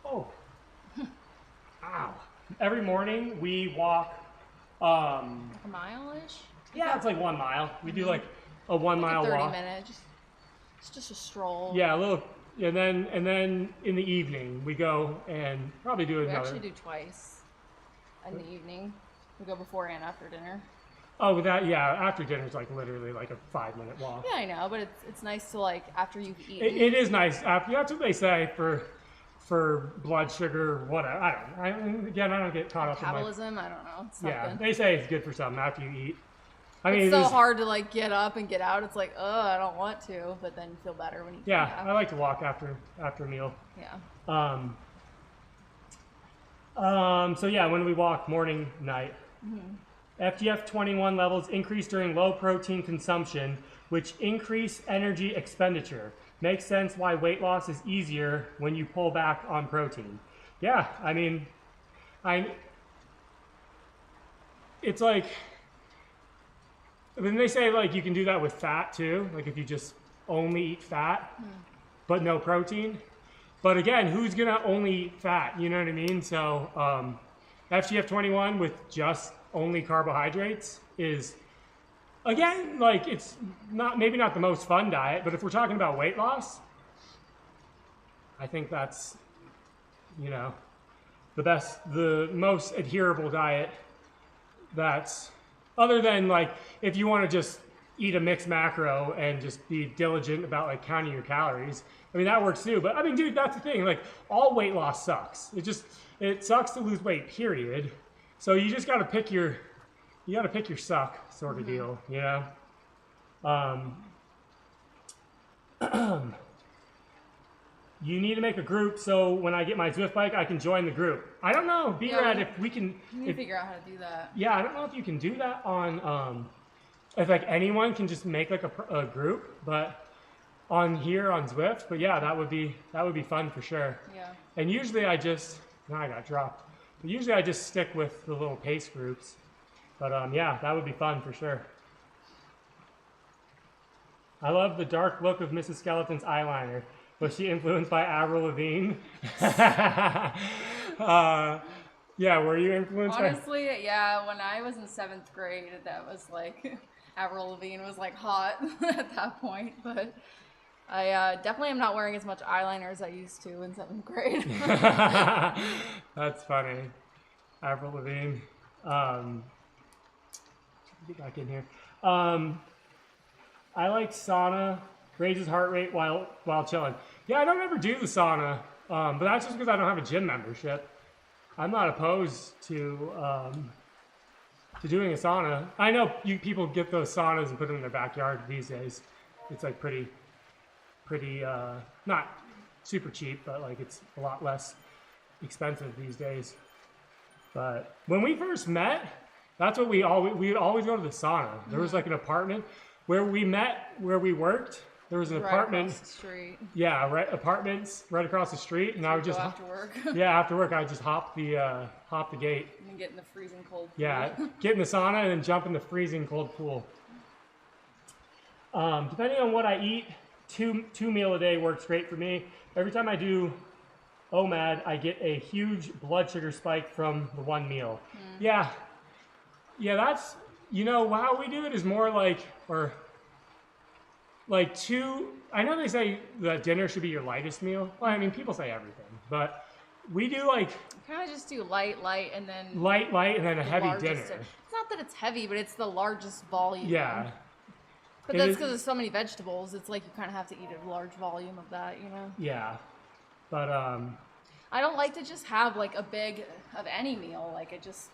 A: Oh. Ow. Every morning we walk.
B: Like a mile-ish?
A: Yeah, it's like 1 mile. We do like a 1 mile
B: like a 30
A: walk.
B: minute. It's just a stroll.
A: Yeah, a little, and then in the evening we go and probably do another.
B: We actually do twice in the evening. We go before and after dinner.
A: Oh, after dinner is like literally like a 5-minute walk.
B: Yeah, I know, but it's nice to like after you've eaten.
A: It is nice after. That's what they say for blood sugar, whatever. I don't get caught up
B: metabolism. In I don't know. It's something.
A: They say it's good for something after you eat. I mean,
B: it's so hard to like get up and get out. It's like, I don't want to, but then you feel better when you.
A: Yeah, I like to walk after a meal.
B: Yeah.
A: So yeah, when we walk, morning, night. Mm-hmm. FGF21 levels increase during low protein consumption, which increase energy expenditure. Makes sense why weight loss is easier when you pull back on protein. Yeah, I mean, it's like, when they say like you can do that with fat too, like if you just only eat fat, but no protein. But again, who's gonna only eat fat? You know what I mean? So FGF21 with just only carbohydrates is, again, like it's maybe not the most fun diet, but if we're talking about weight loss, I think that's, you know, the most adherable diet. That's, other than like if you want to just eat a mixed macro and just be diligent about like counting your calories, I mean that works too. But I mean, dude, that's the thing. Like all weight loss sucks. It sucks to lose weight, period. So you just got to pick your suck sort of deal, you know. You need to make a group so when I get my Zwift bike, I can join the group. I don't know, B-Rad, if we can.
B: You need to figure out how to do that.
A: Yeah, I don't know if you can do that on. If like anyone can just make like a group, but on here on Zwift. But yeah, that would be fun for sure.
B: Yeah.
A: And usually I got dropped. But usually I just stick with the little pace groups. But yeah, that would be fun for sure. I love the dark look of Mrs. Skeleton's eyeliner. Was she influenced by Avril Lavigne? Yeah, were you influenced
B: Honestly, yeah, when I was in 7th grade, that was like Avril Lavigne was like hot at that point, but I definitely am not wearing as much eyeliner as I used to in 7th grade.
A: That's funny. Avril Lavigne. Get back in here. I like sauna. Raises heart rate while chilling. Yeah, I don't ever do the sauna, but that's just because I don't have a gym membership. I'm not opposed to doing a sauna. I know people get those saunas and put them in their backyard these days. It's like pretty not super cheap, but like it's a lot less expensive these days. But when we first met, that's what we would always go to the sauna. There was like an apartment where we met, where we worked. There was an apartment.
B: Across the street.
A: Yeah, apartments right across the street, and I would just
B: after work.
A: Yeah, after work I would just hop the gate.
B: And get in the freezing cold pool.
A: Yeah, get in the sauna and then jump in the freezing cold pool. Depending on what I eat, two meal a day works great for me. Every time I do OMAD, I get a huge blood sugar spike from the one meal. Yeah, that's, how we do it is more like two. I know they say that dinner should be your lightest meal. Well, I mean, people say everything, but we do
B: kind of just do light, and then
A: light, and then a heavy dinner.
B: It's not that it's heavy, but it's the largest volume.
A: Yeah.
B: But that's because there's so many vegetables. It's like you kind of have to eat a large volume of that,
A: Yeah, but
B: I don't like to just have like a big of any meal. Like it just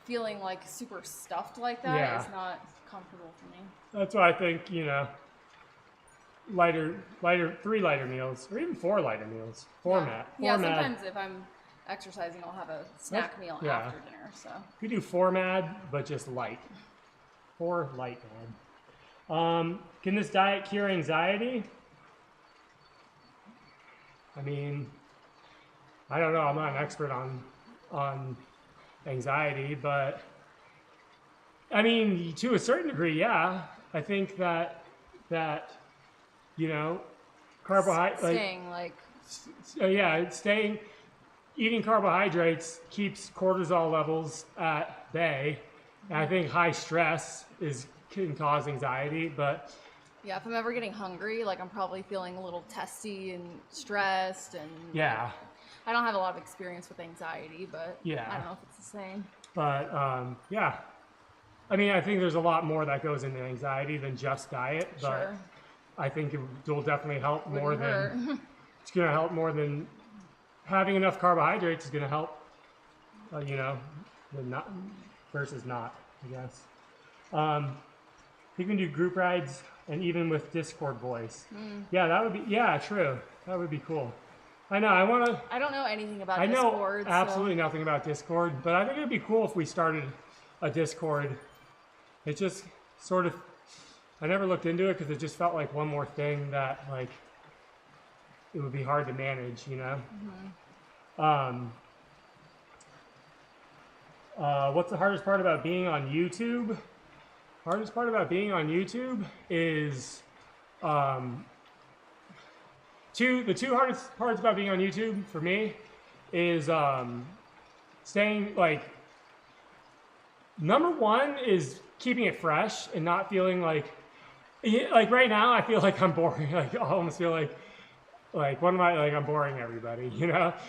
B: feeling like super stuffed like that is not comfortable for me.
A: That's why I think lighter 3 lighter meals or even 4 lighter meals format.
B: Yeah, sometimes if I'm exercising, I'll have a snack meal after dinner. So
A: we do FORMAD, but just light. 4 light, man. Can this diet cure anxiety? I mean, I don't know. I'm not an expert on anxiety, but I mean, to a certain degree, yeah. I think that carbohydrate eating carbohydrates keeps cortisol levels at bay. And I think high stress can cause anxiety, but
B: yeah, if I'm ever getting hungry, like I'm probably feeling a little testy and stressed, and
A: yeah.
B: I don't have a lot of experience with anxiety, but I don't know if it's the same.
A: But yeah, I mean, I think there's a lot more that goes into anxiety than just diet, but
B: Sure.
A: I think it will definitely help more
B: hurt.
A: than it's going to help more than having enough carbohydrates is going to help, than not versus not, I guess. You can do group rides and even with Discord voice. Yeah, that would be, true. That would be cool. I know,
B: I don't know anything about Discord.
A: I know absolutely nothing about Discord, but I think it would be cool if we started a Discord. It just sort of, I never looked into it because it just felt like one more thing that like it would be hard to manage, What's the hardest part about being on YouTube? Hardest part about being on YouTube is the two hardest parts about being on YouTube for me is staying number one is keeping it fresh and not feeling like right now I feel like I'm boring. Like I almost feel like I'm boring everybody,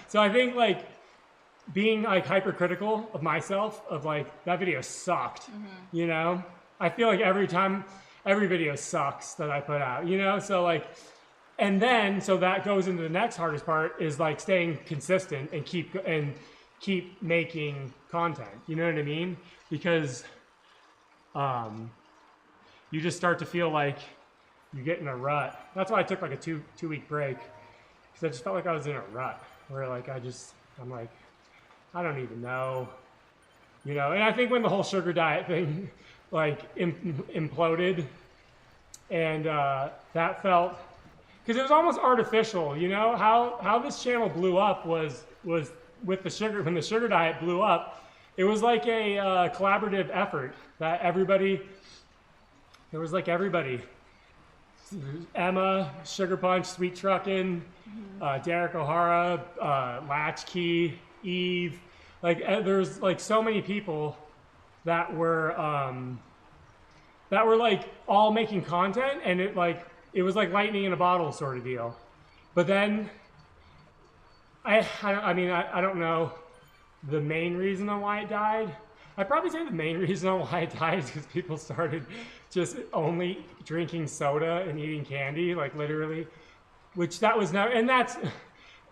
A: So I think being hypercritical of myself of that video sucked, I feel like every video sucks that I put out, so and then so that goes into the next hardest part is staying consistent and keep making content, you know what I mean? Because you just start to feel like you get in a rut. That's why I took a two-week break, because I just felt like I was in a rut where I'm like, I don't even know, and I think when the whole sugar diet thing imploded, and that felt, because it was almost artificial, how this channel blew up was with the sugar. When the sugar diet blew up, it was like a collaborative effort that everybody. Emma, Sugar Punch, Sweet Truckin', Derek O'Hara, Latchkey, Eve, there's so many people that were that were like all making content, and it was like lightning in a bottle sort of deal. But then I don't know the main reason on why it died. I'd probably say the main reason on why it died is because people started just only drinking soda and eating candy, like literally, which that was never, and that's,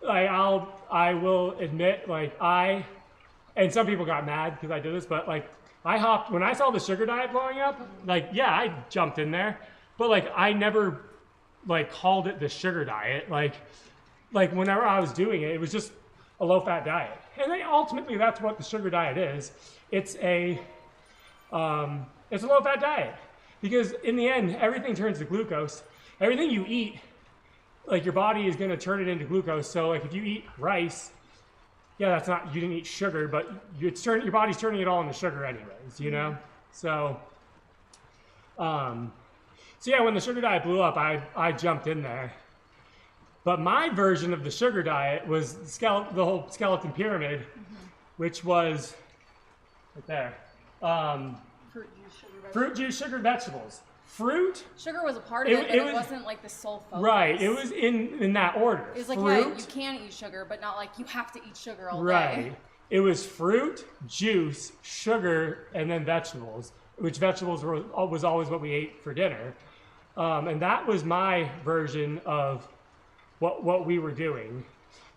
A: like, I will admit, like, and some people got mad because I did this, but like, when I saw the sugar diet blowing up, like, yeah, I jumped in there, but like, I never like called it the sugar diet. Like whenever I was doing it, it was just a low-fat diet. And then ultimately that's what the sugar diet is. It's a low-fat diet, because in the end, everything turns to glucose. Everything you eat, like, your body is going to turn it into glucose. So like if you eat rice, yeah, you didn't eat sugar, but your body's turning it all into sugar anyways, you know? So yeah, when the sugar diet blew up, I jumped in there. But my version of the sugar diet was the whole skeleton pyramid, which was right there. Fruit juice, sugar, vegetables. Fruit.
B: Sugar was a part of it, but it wasn't like the sole focus.
A: Right. It was in that order.
B: It was like,
A: fruit,
B: yeah, you can eat sugar, but not like you have to eat sugar all day.
A: Right. It was fruit, juice, sugar, and then vegetables, which vegetables was always what we ate for dinner. And that was my version of what we were doing.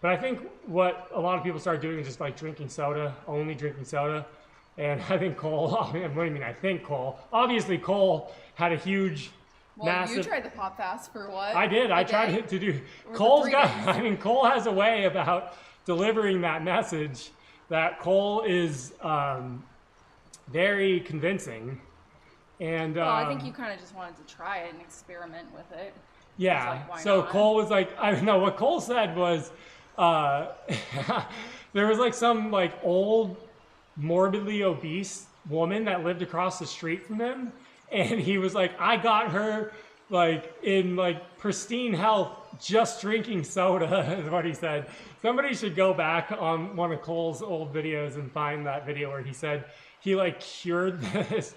A: But I think what a lot of people started doing is just like only drinking soda. And I think Cole, what do you mean I think Cole? Obviously Cole had a huge, massive...
B: you tried the pop fast for what?
A: I did. I tried to do... Cole has a way about delivering that message that Cole is very convincing. And
B: I think you kind of just wanted to try it and experiment with it.
A: Yeah.
B: Like,
A: so
B: not?
A: Cole was like, I don't know, what Cole said was, there was like some like old, morbidly obese woman that lived across the street from him, and he was like, I got her like in like pristine health just drinking soda, is what he said. Somebody should go back on one of Cole's old videos and find that video where he said he like cured this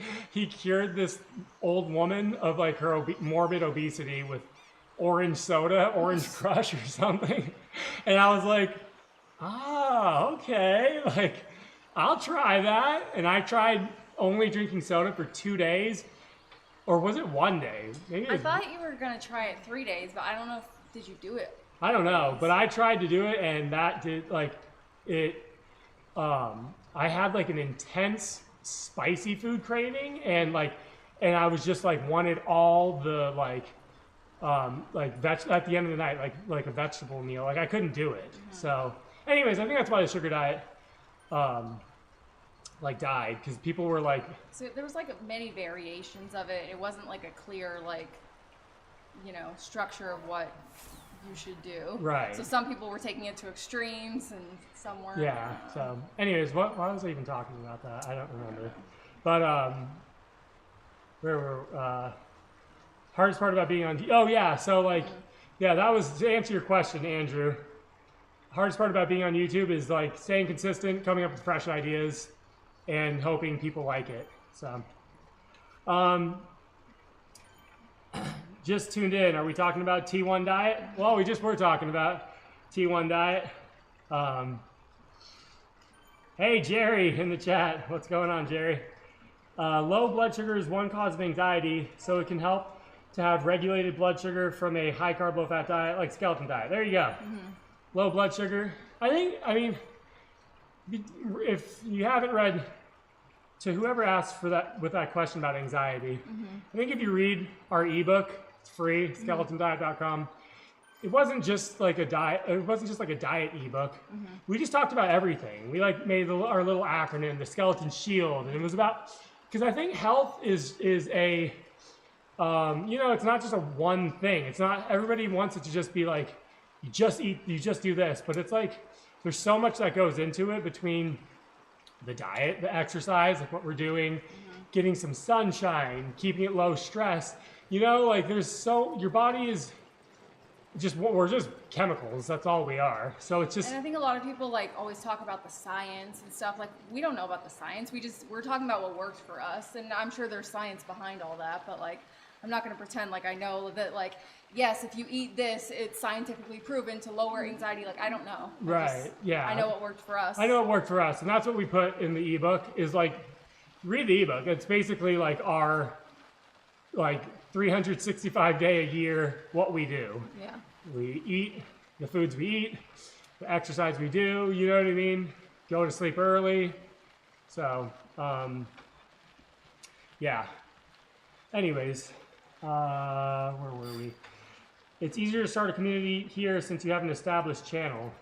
A: old woman of like her morbid obesity with orange soda, Orange Crush or something. And I was like, okay, like, I'll try that. And I tried only drinking soda for 2 days. Or was it 1 day? Maybe
B: I thought you were going to try it 3 days, but I don't know did you do it?
A: I don't know, but I tried to do it, and that did, like, it, I had like an intense spicy food craving, and I was just like wanted all the at the end of the night, like a vegetable meal. Like I couldn't do it. Mm-hmm. So anyways, I think that's why the sugar diet like died, because people were like,
B: so there was like many variations of it. It wasn't like a clear structure of what you should do.
A: Right.
B: So some people were taking it to extremes and some weren't.
A: Yeah. So anyways, why was I even talking about that? I don't remember. But where were hardest part about being on oh yeah, so like yeah, that was to answer your question, Andrew. Hardest part about being on YouTube is like staying consistent, coming up with fresh ideas, and hoping people like it. So just tuned in. Are we talking about T1 diet? Well, we just were talking about T1 diet. Hey, Jerry in the chat. What's going on, Jerry? Low blood sugar is one cause of anxiety, so it can help to have regulated blood sugar from a high carb, low fat diet, like skeleton diet. There you go. Mm-hmm. Low blood sugar. I mean, if you haven't read, to whoever asked for that with that question about anxiety, I think if you read our ebook, it's free, skeletondiet.com. It wasn't just like a diet. It wasn't just like a diet ebook. We just talked about everything. We like made our little acronym, the skeleton shield, and it was about, because I think health is a it's not just a one thing. It's not, everybody wants it to just be like, you just eat, you just do this, but it's like, there's so much that goes into it, between the diet, the exercise, like what we're doing, getting some sunshine, keeping it low stress, like your body is, we're just chemicals. That's all we are. So it's just
B: And I think a lot of people like always talk about the science and stuff. Like we don't know about the science. We're talking about what works for us, and I'm sure there's science behind all that. But like, I'm not going to pretend like I know that. Like, yes, if you eat this, it's scientifically proven to lower anxiety. Like I don't know.
A: right. Yeah.
B: I know what worked for us.
A: I know it worked for us, and that's what we put in the ebook. Is like, read the ebook. It's basically like our 365 day a year what we do.
B: Yeah.
A: We eat the foods we eat, the exercise we do, you know what I mean? Go to sleep early. So, yeah. Anyways, where were we? It's easier to start a community here since you have an established channel.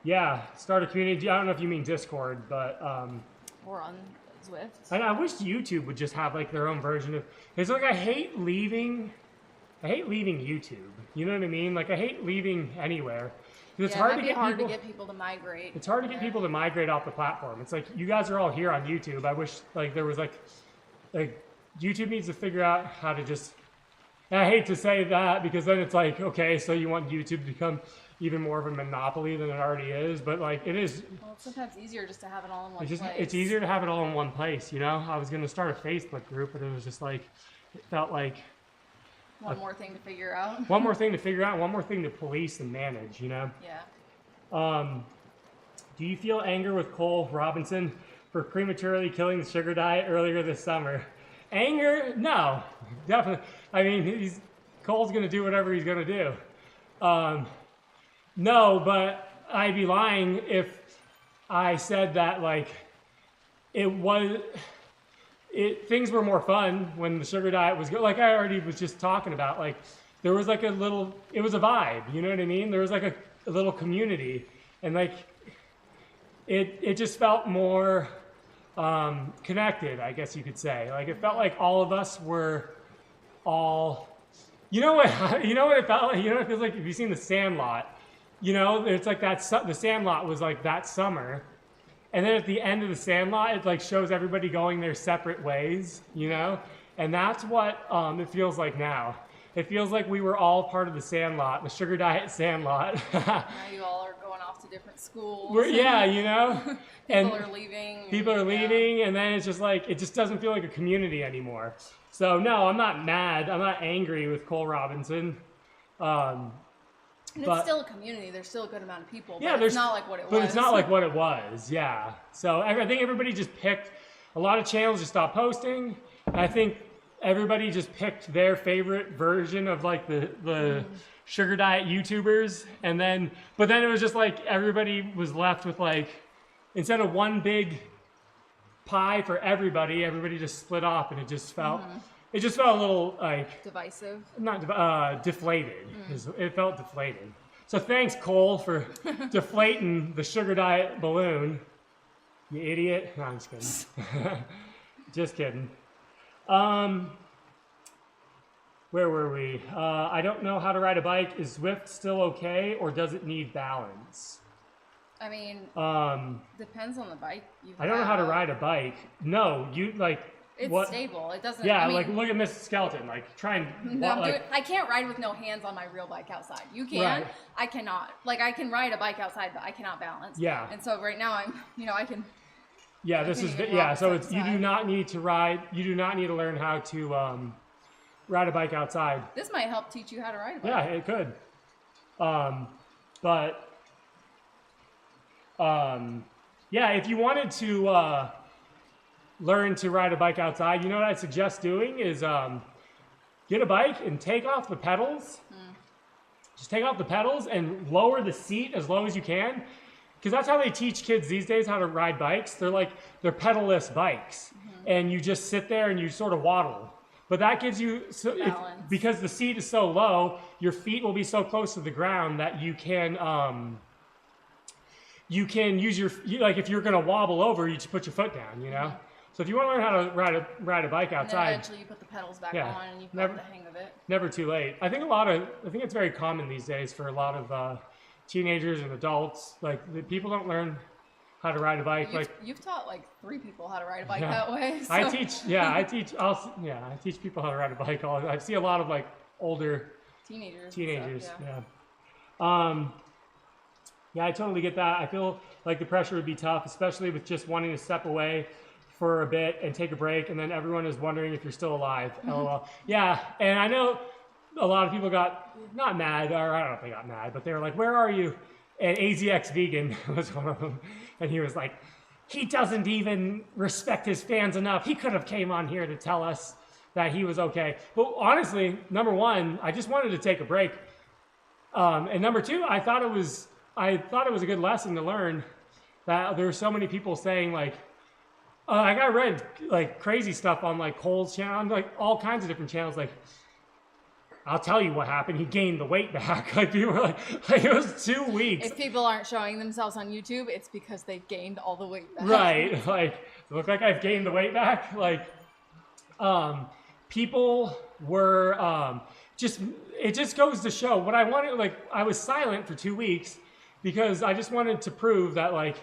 A: Yeah, start a community. I don't know if you mean Discord, but
B: Or on Zwift.
A: and I wish YouTube would just have like their own version of. It's like I hate leaving YouTube. You know what I mean? Like I hate leaving anywhere. It's
B: Yeah,
A: hard
B: it
A: to
B: might be
A: get
B: hard
A: people.
B: to get people to migrate.
A: It's hard to get people to migrate off the platform. It's like you guys are all here on YouTube. I wish like there was like YouTube needs to figure out how to just. And I hate to say that because then it's like, okay, so you want YouTube to become even more of a monopoly than it already is, but like it is.
B: Well, it's sometimes easier just to have it all in one
A: It's
B: place.
A: it's easier to have it all in one place, you know. I was gonna start a Facebook group, but it was just like it felt like
B: One more thing to figure out.
A: one more thing to figure out, one more thing to police and manage, you know.
B: Yeah.
A: Do you feel anger with Cole Robinson for prematurely killing the sugar diet earlier this summer? Anger? No, definitely. I mean, Cole's gonna do whatever he's gonna do. No, but I'd be lying if I said that like things were more fun when the sugar diet was good. Like I already was just talking about, like there was like it was a vibe, you know what I mean? There was like a little community, and like it just felt more connected, I guess you could say. Like it felt like all of us were all, you know what it felt like? You know what it feels like? Have you seen The Sandlot? You know, it's like the Sandlot was like that summer. And then at the end of The Sandlot, it like shows everybody going their separate ways, you know? And that's what it feels like now. It feels like we were all part of the Sandlot, the sugar diet Sandlot.
B: Now you all are going off to different schools.
A: Yeah, you know?
B: People are leaving.
A: People are leaving, and then it's just like, it just doesn't feel like a community anymore. So no, I'm not mad. I'm not angry with Cole Robinson.
B: And
A: but-
B: it's still a community. There's still a good amount of people.
A: Yeah,
B: But
A: there's
B: it's not like what it was.
A: But it's not like what it was, yeah. So I think everybody just picked, a lot of channels just stopped posting. I think everybody just picked their favorite version of like the sugar diet YouTubers. But then it was just like everybody was left with like, instead of one big pie for everybody just split off, and it just felt a little like,
B: divisive.
A: not deflated. It felt deflated. So thanks, Cole, for deflating the sugar diet balloon. You idiot. No, I'm just kidding. Just kidding. Where were we? I don't know how to ride a bike. Is Zwift still okay, or does it need balance?
B: I mean, depends on the bike.
A: I don't know how to ride a bike. No, you like.
B: It's
A: what?
B: stable. It doesn't.
A: Yeah,
B: I mean,
A: like look at Miss Skeleton. Like try and
B: no,
A: like,
B: I can't ride with no hands on my real bike outside. You can.
A: Right.
B: I cannot. Like I can ride a bike outside, but I cannot balance.
A: Yeah.
B: And so right now I can.
A: Yeah, this is
B: can even
A: yeah.
B: walk
A: So
B: side
A: it's
B: to
A: you do
B: side.
A: not need to ride. You do not need to learn how to ride a bike outside.
B: This might help teach you how to ride a bike.
A: Yeah, it could. But yeah, if you wanted to learn to ride a bike outside, you know what I'd suggest doing is get a bike and take off the pedals. Just take off the pedals and lower the seat as low as you can. Because that's how they teach kids these days how to ride bikes. They're pedal-less bikes. And you just sit there and you sort of waddle. But that gives you,
B: Balance.
A: because the seat is so low, your feet will be so close to the ground that you can use like if you're going to wobble over, you just put your foot down, you know? So if you want to learn how to ride a bike
B: And then
A: outside,
B: eventually you put the pedals back
A: Yeah.
B: on and you
A: Never-
B: get the hang of it.
A: never too late. I think it's very common these days for a lot of teenagers and adults. Like people don't learn how to ride a bike.
B: You've taught like 3 people how to ride a bike
A: Yeah.
B: that way. So.
A: I teach people how to ride a bike. I see a lot of like older
B: teenagers.
A: teenagers.
B: And stuff,
A: Yeah. Yeah, I totally get that. I feel like the pressure would be tough, especially with just wanting to step away for a bit and take a break, and then everyone is wondering if you're still alive. LOL. Yeah, and I know a lot of people got not mad, or I don't know if they got mad, but they were like, "Where are you?" And AZX Vegan was one of them, and he was like, "He doesn't even respect his fans enough. He could have came on here to tell us that he was okay." But honestly, number one, I just wanted to take a break, and number two, I thought it was a good lesson to learn that there were so many people saying like, I got read like crazy stuff on like Cole's channel, on, like all kinds of different channels. Like, I'll tell you what happened. He gained the weight back. Like people were like it was 2 weeks.
B: If people aren't showing themselves on YouTube, it's because they gained all the weight back.
A: Right. Like, it look like I've gained the weight back. Like, people were it just goes to show what I wanted. Like, I was silent for 2 weeks because I just wanted to prove that, like,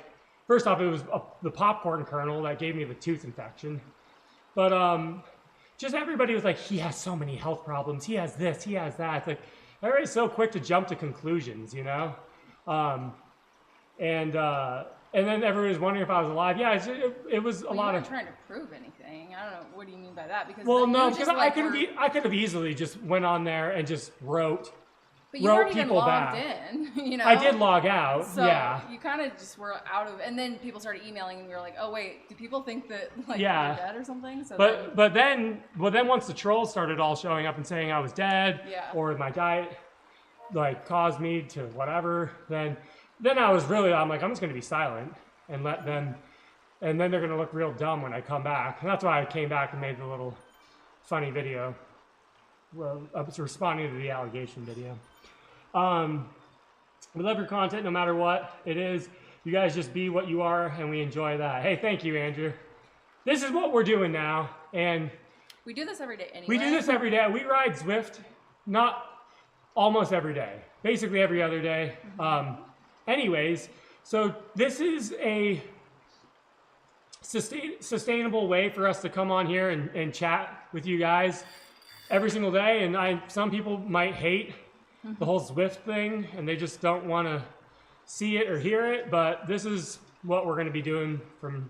A: first off, it was the popcorn kernel that gave me the tooth infection. But just everybody was like, he has so many health problems. He has this, he has that. It's like, everybody's so quick to jump to conclusions, you know? And then everybody was wondering if I was alive. Yeah, it was a lot
B: You
A: of...
B: weren't trying to prove anything. I don't know. What do you mean by that? Because
A: Well,
B: then
A: no,
B: you
A: because
B: just, like,
A: I could have easily just went on there and just wrote
B: But you
A: wrote
B: weren't even
A: people
B: logged
A: back.
B: in, you know?
A: I did log out,
B: So
A: yeah.
B: you kind of just were out of, and then people started emailing, and we were like, "Oh wait, do people think that like
A: Yeah.
B: you're dead or something?" So
A: But then once the trolls started all showing up and saying I was dead,
B: Yeah.
A: or my diet like caused me to whatever, then I'm like, I'm just gonna be silent and let them, and then they're gonna look real dumb when I come back. And that's why I came back and made the little funny video. Well, I was responding to the allegation video. We love your content no matter what it is. You guys just be what you are, and we enjoy that. Hey, thank you, Andrew. This is what we're doing now, and
B: we do this every day anyway.
A: we do this every day. We ride Zwift, not almost every day, basically every other day. Anyways, so this is a sustainable way for us to come on here and chat with you guys every single day. And some people might hate the whole Zwift thing, and they just don't want to see it or hear it. But this is what we're going to be doing from.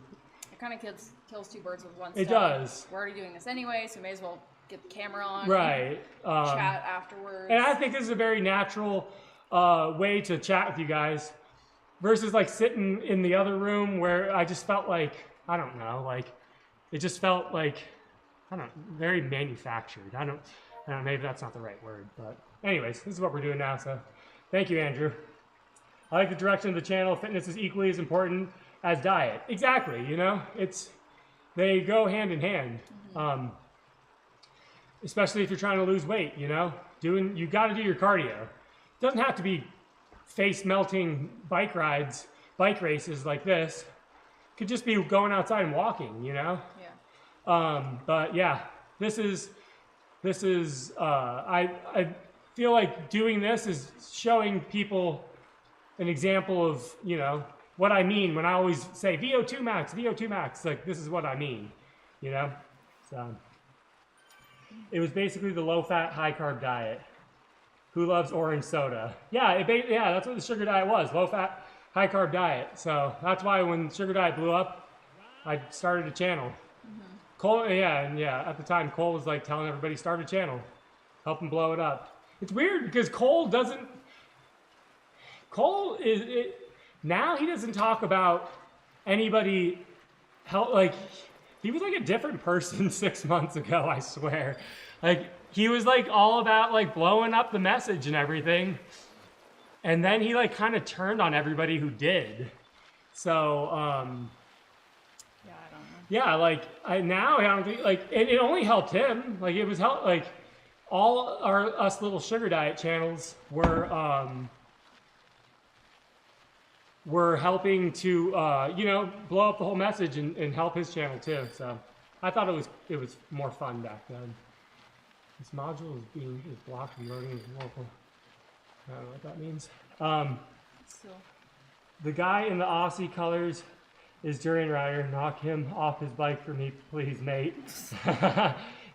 B: It kind of kills two birds with one
A: It
B: stone.
A: does.
B: We're already doing this anyway, so we may as well get the camera on.
A: Right.
B: Chat afterwards.
A: And I think this is a very natural way to chat with you guys versus like sitting in the other room where I just felt like, I don't know, like it just felt like, I don't know, very manufactured. I don't know, maybe that's not the right word, but anyways, this is what we're doing now. So thank you, Andrew. I like the direction of the channel. Fitness is equally as important as diet. Exactly. You know, they go hand in hand. Especially if you're trying to lose weight, you know, you got to do your cardio. It doesn't have to be face melting bike races like this. It could just be going outside and walking, you know?
B: Yeah.
A: But yeah, this is, I feel like doing this is showing people an example of, you know, what I mean when I always say VO2 max, like this is what I mean, you know? So. It was basically the low-fat, high-carb diet. Who loves orange soda? Yeah, that's what the sugar diet was, low-fat, high-carb diet. So that's why when sugar diet blew up, I started a channel. Cole, at the time, Cole was like telling everybody, start a channel, help him blow it up. It's weird because now he doesn't talk about anybody, like, he was like a different person 6 months ago, I swear. Like, he was like all about like blowing up the message and everything. And then he like kind of turned on everybody who did. So,
B: Yeah, I don't know.
A: yeah, like I don't think like it only helped him. Like it was like all us little sugar diet channels were helping to, you know, blow up the whole message and help his channel too. So I thought it was more fun back then. This module is blocked from loading as local. I don't know what that means. The guy in the Aussie colors is Durian Rider. Knock him off his bike for me, please, mate.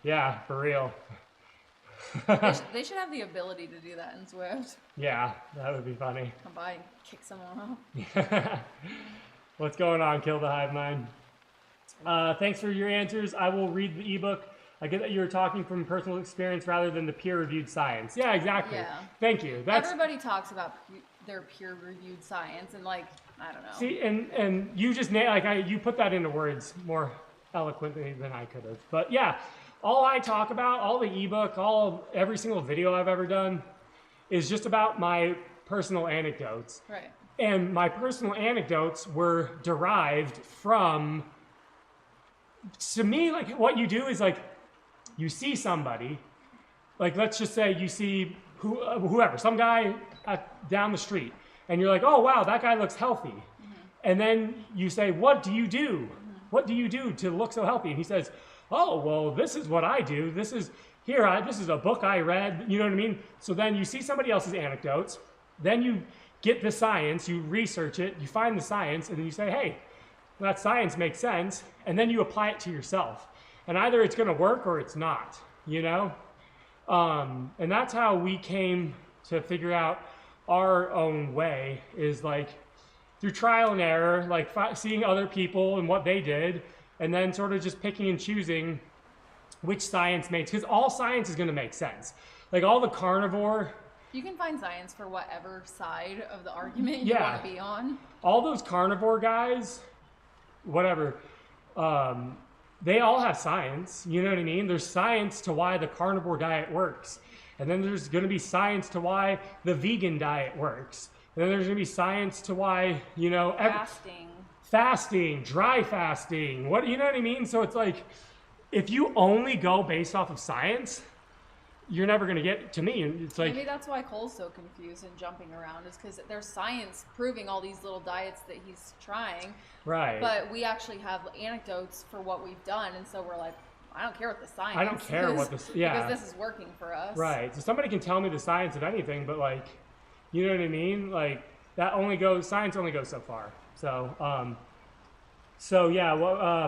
A: Yeah, for real.
B: They should have the ability to do that in Swift.
A: Yeah, that would be funny.
B: Come by and kick someone off.
A: What's going on, Kill the Hive Mind? Thanks for your answers. I will read the ebook. I get that you were talking from personal experience rather than the peer-reviewed science. Yeah, exactly.
B: Yeah.
A: Thank you.
B: Everybody talks about their peer-reviewed science, and like, I don't know.
A: See, and you just you put that into words more eloquently than I could have. But yeah, all I talk about, all the ebook, every single video I've ever done, is just about my personal anecdotes.
B: Right.
A: And my personal anecdotes were derived from. To me, like, what you do is, like, you see somebody, like, let's just say you see whoever, some guy down the street, and you're like, oh, wow, that guy looks healthy. Mm-hmm. And then you say, what do you do? Mm-hmm. What do you do to look so healthy? And he says, oh, well, this is what I do. This is a book I read. You know what I mean? So then you see somebody else's anecdotes. Then you get the science. You research it. You find the science. And then you say, hey, that science makes sense, and then you apply it to yourself. And either it's going to work or it's not, you know? And that's how we came to figure out our own way, is like through trial and error, like seeing other people and what they did, and then sort of just picking and choosing which science makes, because all science is going to make sense. Like all the carnivore...
B: You can find science for whatever side of the argument you want to be on.
A: All those carnivore guys... whatever, they all have science, you know what I mean? There's science to why the carnivore diet works. And then there's going to be science to why the vegan diet works. And then there's going to be science to why, you know... Fasting, dry fasting, you know what I mean? So it's like, if you only go based off of science, you're never going to get to me. It's like,
B: maybe that's why Cole's so confused and jumping around, is because there's science proving all these little diets that he's trying.
A: Right.
B: But we actually have anecdotes for what we've done, and so we're like, I don't care what the science is.
A: I don't care what this, yeah.
B: Because this is working for us.
A: Right. So somebody can tell me the science of anything, but like, you know what I mean? Like, science only goes so far. So,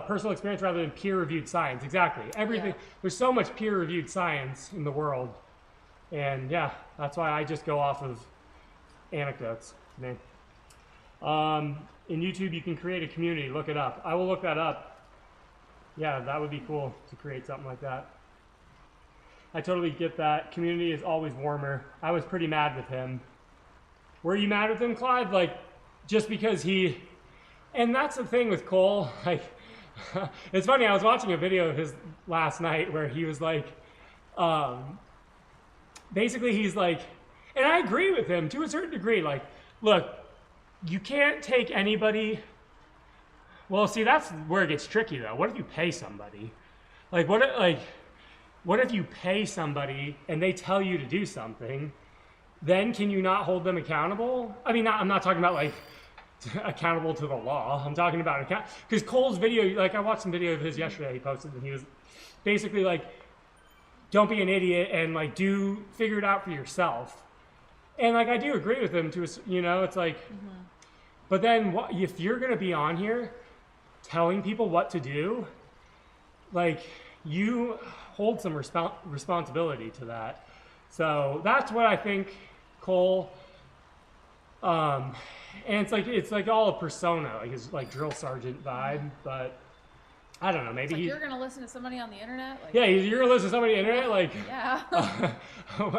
A: personal experience rather than peer-reviewed science. Exactly. Everything. Yeah. There's so much peer-reviewed science in the world. And, yeah, that's why I just go off of anecdotes. In YouTube, you can create a community. Look it up. I will look that up. Yeah, that would be cool to create something like that. I totally get that. Community is always warmer. I was pretty mad with him. Were you mad with him, Clive? Like, just because he... And that's the thing with Cole, like, it's funny, I was watching a video of his last night where he was like, basically he's like, and I agree with him to a certain degree, like, look, you can't take anybody, well, see, that's where it gets tricky though. What if you pay somebody? Like, what if you pay somebody and they tell you to do something, then can you not hold them accountable? I mean, I'm not talking about like, accountable to the law. I'm talking about because Cole's video, like I watched some video of his yesterday he posted, and he was basically like, don't be an idiot and like figure it out for yourself. And like I do agree with him it's like, but then if you're gonna be on here telling people what to do, like you hold some responsibility to that. So that's what I think Cole and it's like all a persona, like his like drill sergeant vibe, but I don't know, maybe
B: you're gonna listen to somebody on the internet? Like,
A: yeah, you're gonna listen to somebody on the internet, like
B: yeah.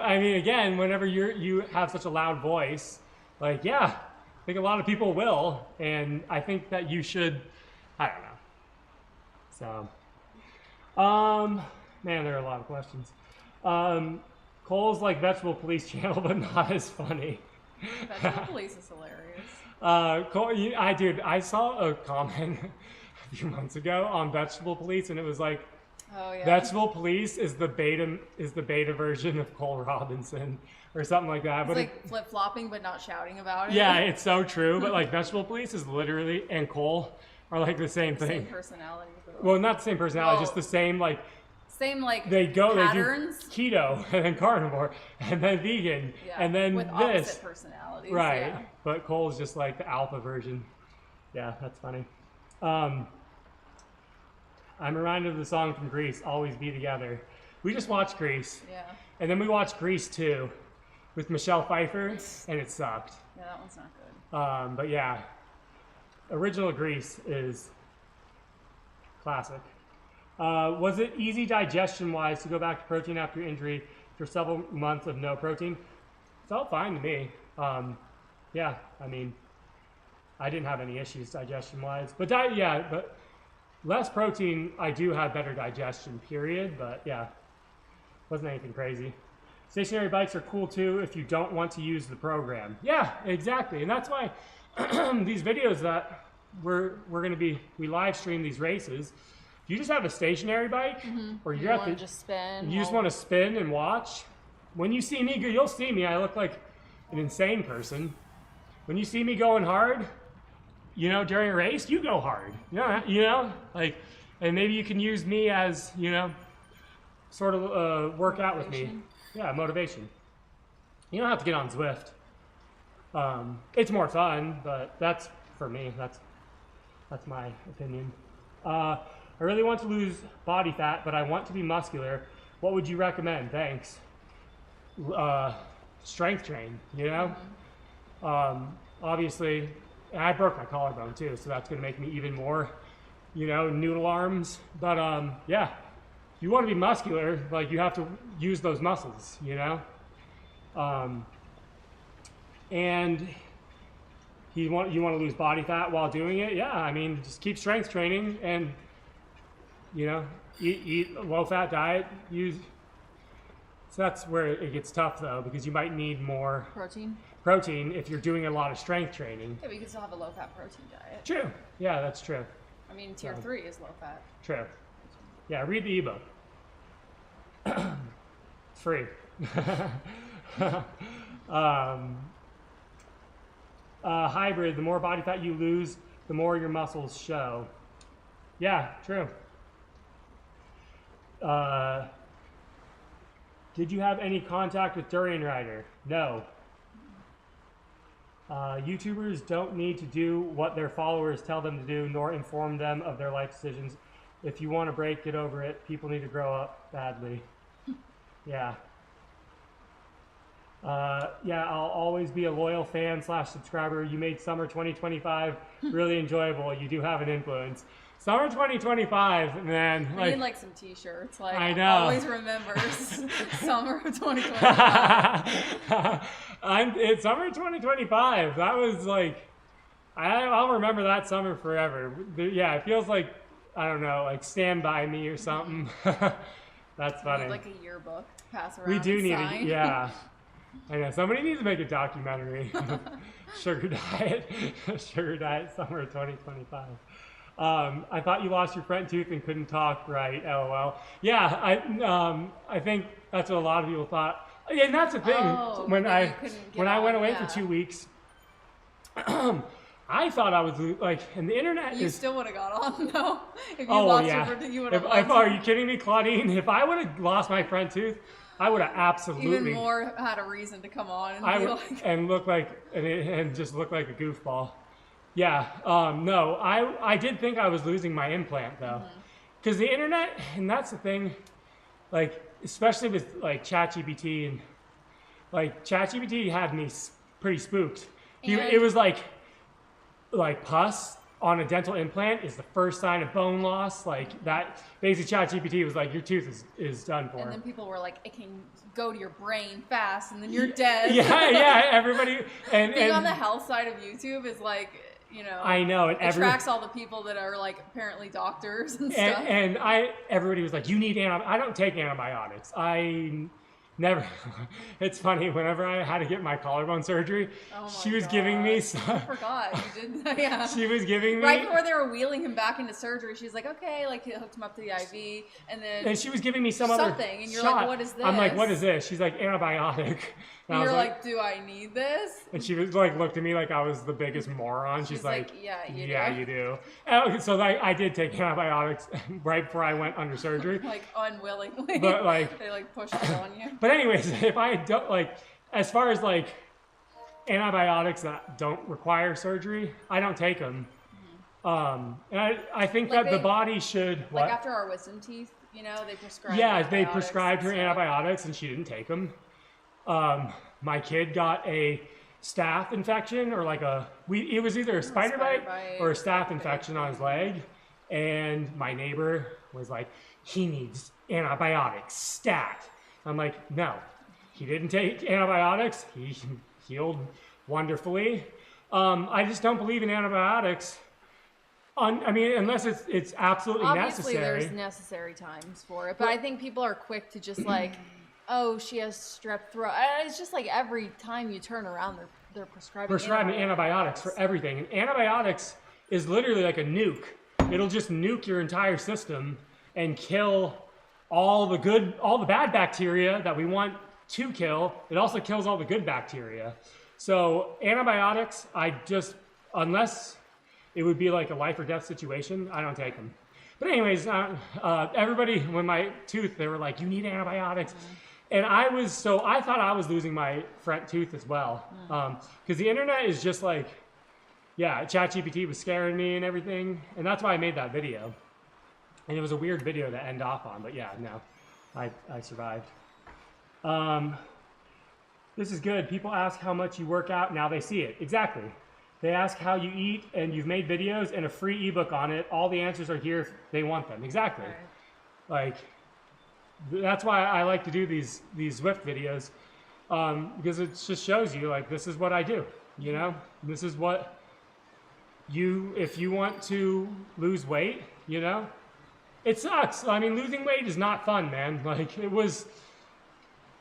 A: I mean, again, whenever you have such a loud voice, like yeah, I think a lot of people will, and I think that you should, I don't know. So, man, there are a lot of questions. Cole's like Vegetable Police channel, but not as funny.
B: Vegetable Police is hilarious.
A: Cole, I saw a comment a few months ago on Vegetable Police, and it was like,
B: oh, yeah.
A: Vegetable Police is the beta version of Cole Robinson, or something like that.
B: It's
A: but
B: like flip-flopping, but not shouting about it.
A: Yeah, it's so true. But like Vegetable Police is literally, and Cole are like the same thing.
B: Same personality.
A: Well, not the same personality, just the same like.
B: Same like
A: they do
B: patterns.
A: Keto and then carnivore and then vegan and then
B: with opposite personalities.
A: Right.
B: Yeah.
A: But Cole's just like the alpha version. Yeah, that's funny. I'm reminded of the song from Grease, Always Be Together. We just watched Grease.
B: Yeah.
A: And then we watched Grease 2 with Michelle Pfeiffer, and it sucked.
B: Yeah, that one's not good.
A: But yeah, original Grease is classic. Was it easy digestion-wise to go back to protein after injury for several months of no protein? Felt fine to me. Yeah, I mean, I didn't have any issues digestion-wise. But but less protein, I do have better digestion, period. But yeah, wasn't anything crazy. Stationary bikes are cool too if you don't want to use the program. Yeah, exactly. And that's why these videos that we live stream these races. If you just have a stationary bike, or you're at the,
B: just spin.
A: You just want to spin and watch. When you see me, you'll see me. I look like an insane person. When you see me going hard, during a race, you go hard. And maybe you can use me as, sort of work out with me. Yeah, motivation. You don't have to get on Zwift. It's more fun, but that's for me. That's my opinion. I really want to lose body fat, but I want to be muscular. What would you recommend? Thanks. Strength train, Obviously, I broke my collarbone too, so that's going to make me even more, noodle arms. But yeah, if you want to be muscular, you have to use those muscles, and you want to lose body fat while doing it. Yeah, I mean, just keep strength training and eat a low fat diet. So that's where it gets tough though, because you might need more protein if you're doing a lot of strength training.
B: Yeah, but you can still have a low fat protein diet.
A: True. Yeah, that's true.
B: I mean, tier 3 is low fat.
A: True. Yeah, read the ebook. It's free. Hybrid, the more body fat you lose, the more your muscles show. Yeah, true. Did you have any contact with Durian Rider? No. YouTubers don't need to do what their followers tell them to do, nor inform them of their life decisions. If you want to break, get over it. People need to grow up badly. Yeah. Yeah, I'll always be a loyal fan / subscriber. You made summer 2025 really enjoyable. You do have an influence. Summer 2025, man.
B: We need some t-shirts.
A: I know.
B: Always remembers summer of 2025.
A: It's summer 2025. That was I'll remember that summer forever. Yeah, it feels like, I don't know, Stand By Me or something. That's funny.
B: We need a yearbook to pass around.
A: We do need
B: sign.
A: it. Yeah. I know. Somebody needs to make a documentary. Sugar Diet summer 2025. I thought you lost your front tooth and couldn't talk right. LOL. Yeah, I think that's what a lot of people thought. And that's the thing. When I went away for 2 weeks, I thought I was and the internet
B: You
A: is.
B: still would have got on though. If you lost your front tooth, you would have.
A: Are you kidding me, Claudine? If I would have lost my front tooth, I would have absolutely
B: even more had a reason to come on and
A: and just look like a goofball. Yeah, no, I did think I was losing my implant though, because the internet, and that's the thing, especially with ChatGPT and ChatGPT had me pretty spooked. It was like pus on a dental implant is the first sign of bone loss. That basically ChatGPT was your tooth is done for.
B: And then people were it can go to your brain fast, and then you're dead.
A: Yeah, everybody.
B: Being on the health side of YouTube is
A: I know, and
B: it tracks all the people that are apparently doctors and stuff.
A: And everybody was you need I don't take antibiotics. I never. It's funny, whenever I had to get my collarbone surgery, she was giving me some.
B: I forgot you did. Yeah.
A: She was giving me
B: right before they were wheeling him back into surgery. She's okay, hooked him up to the IV, and
A: she was giving me something,
B: and you're
A: shot.
B: What is this?
A: I'm what is this? She's antibiotic.
B: And you're do I need this?
A: And she was looked at me like I was the biggest moron. She's
B: yeah,
A: you do. And so I did take antibiotics right before I went under surgery.
B: Unwillingly.
A: But
B: they pushed it on you.
A: But anyways, if I don't as far as antibiotics that don't require surgery, I don't take them. And I think that the body should.
B: After our wisdom teeth You know, they prescribed.
A: Yeah, they
B: antibiotics
A: prescribed her
B: and stuff.
A: antibiotics and she didn't take them. My kid got a staph infection or like it was either a spider bite or a staph infection on his leg. And my neighbor was like, he needs antibiotics, stat. I'm like, no, he didn't take antibiotics. He healed wonderfully. I just don't believe in antibiotics. I mean, unless it's absolutely
B: Obviously,
A: necessary.
B: there's necessary times for it, but I think people are quick to just like, oh, she has strep throat. It's just like every time you turn around, they're prescribing
A: antibiotics for everything. And antibiotics is literally like a nuke. It'll just nuke your entire system and kill all the bad bacteria that we want to kill. It also kills all the good bacteria. So antibiotics, unless it would be like a life or death situation, I don't take them. But anyways, everybody, when my tooth, they were like, you need antibiotics. And I thought I was losing my front tooth as well. Because the internet is just like, yeah, ChatGPT was scaring me and everything. And that's why I made that video. And it was a weird video to end off on, but yeah, no, I survived. This is good. People ask how much you work out, now they see it. Exactly. They ask how you eat, and you've made videos and a free ebook on it. All the answers are here if they want them. Exactly. Like, that's why I like to do these Zwift videos, because it just shows you, like, this is what I do, you know? This is what if you want to lose weight, you know? It sucks. I mean, losing weight is not fun, man. Like, it was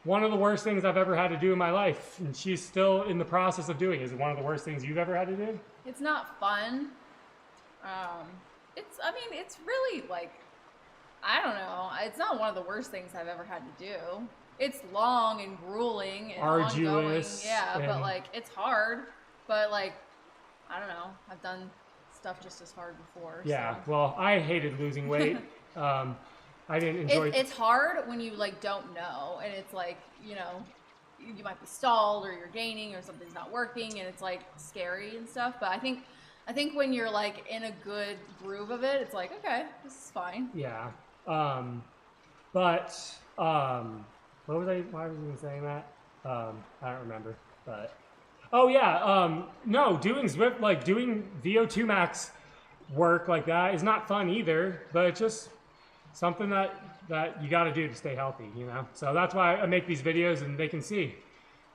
A: one of the worst things I've ever had to do in my life, and she's still in the process of doing it. Is it one of the worst things you've ever had to do?
B: It's not fun. It's really like, I don't know. It's not one of the worst things I've ever had to do. It's long and grueling and
A: arduous.
B: Ongoing. Yeah, but like, it's hard. But like, I don't know. I've done stuff just as hard before.
A: Yeah,
B: so.
A: well, I hated losing weight. I didn't enjoy it.
B: It's hard when you like don't know, and it's like, you know, you might be stalled or you're gaining or something's not working, and it's like scary and stuff. But I think when you're like in a good groove of it, it's like, okay, this is fine.
A: Yeah. But why was I even saying that? I don't remember. But oh yeah, no, doing Zwift, like doing VO2 max work like that is not fun either, but it's just something that you got to do to stay healthy, you know? So that's why I make these videos, and they can see.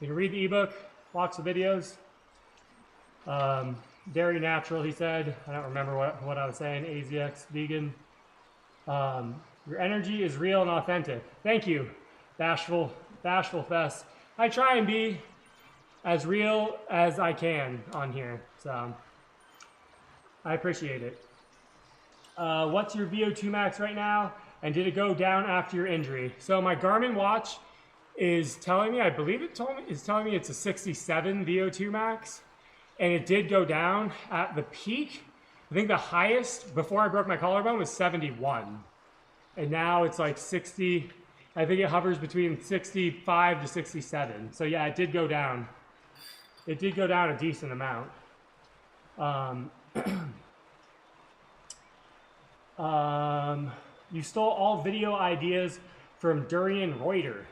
A: They can read the ebook, watch the videos. Dairy natural, he said. I don't remember what I was saying. AZX vegan. Your energy is real and authentic. Thank you, Bashful Fest. I try and be as real as I can on here, so I appreciate it. What's your VO2 max right now, and did it go down after your injury? So my Garmin watch is telling me, I believe it's telling me it's a 67 VO2 max, and it did go down at the peak. I think the highest before I broke my collarbone was 71, and now it's like 60. I think it hovers between 65 to 67. So yeah, it did go down. It did go down a decent amount. You stole all video ideas from Durian Reuter.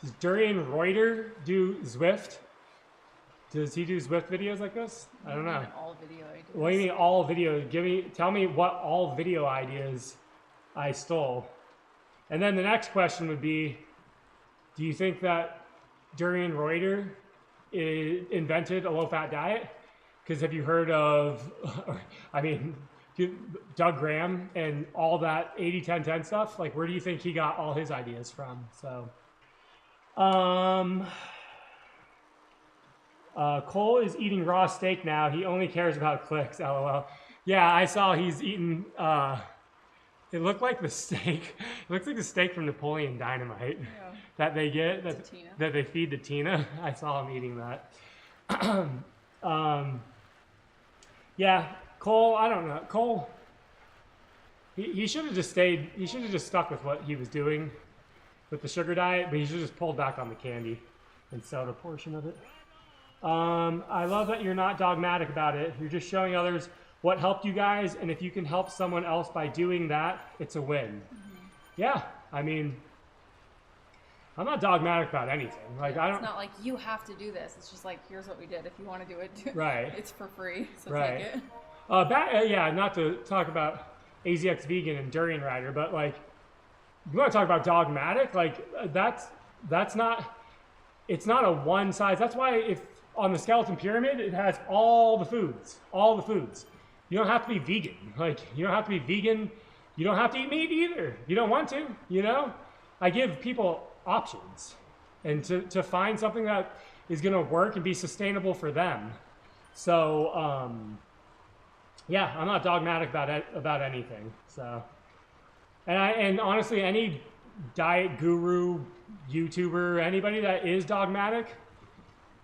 A: Does Durian Reuter do Zwift? Does he do Zwift videos like this? I don't know.
B: All video ideas.
A: What do you mean all video? Tell me what all video ideas I stole. And then the next question would be, do you think that Durian Reuter invented a low-fat diet? Because have you heard of, I mean, Doug Graham and all that 80-10-10 stuff? Like, where do you think he got all his ideas from? So, Cole is eating raw steak now. He only cares about clicks, LOL. Yeah, I saw he's eating, it looked like the steak. It looks like the steak from Napoleon Dynamite that they get, that they feed to Tina. I saw him eating that. Yeah, Cole, I don't know. Cole, he should have just stayed, he should have just stuck with what he was doing with the sugar diet, but he should have just pulled back on the candy and soda portion of it. I love that you're not dogmatic about it. You're just showing others what helped you guys, and if you can help someone else by doing that, it's a win. yeah, I mean, I'm not dogmatic about anything. Like I
B: It's
A: don't.
B: not like you have to do this. It's just like, here's what we did. If you want to do it,
A: Right.
B: it's for free. So
A: Right.
B: take it.
A: Yeah, not to talk about AZX Vegan and Durian Rider, but like, you want to talk about dogmatic? Like that's not. It's not a one size. That's why if on the skeleton pyramid it has all the foods, all the foods. You don't have to be vegan. Like you don't have to be vegan. You don't have to eat meat either. You don't want to. You know, I give people options, and to find something that is going to work and be sustainable for them. So yeah, I'm not dogmatic about anything. So, and honestly, any diet guru, YouTuber, anybody that is dogmatic,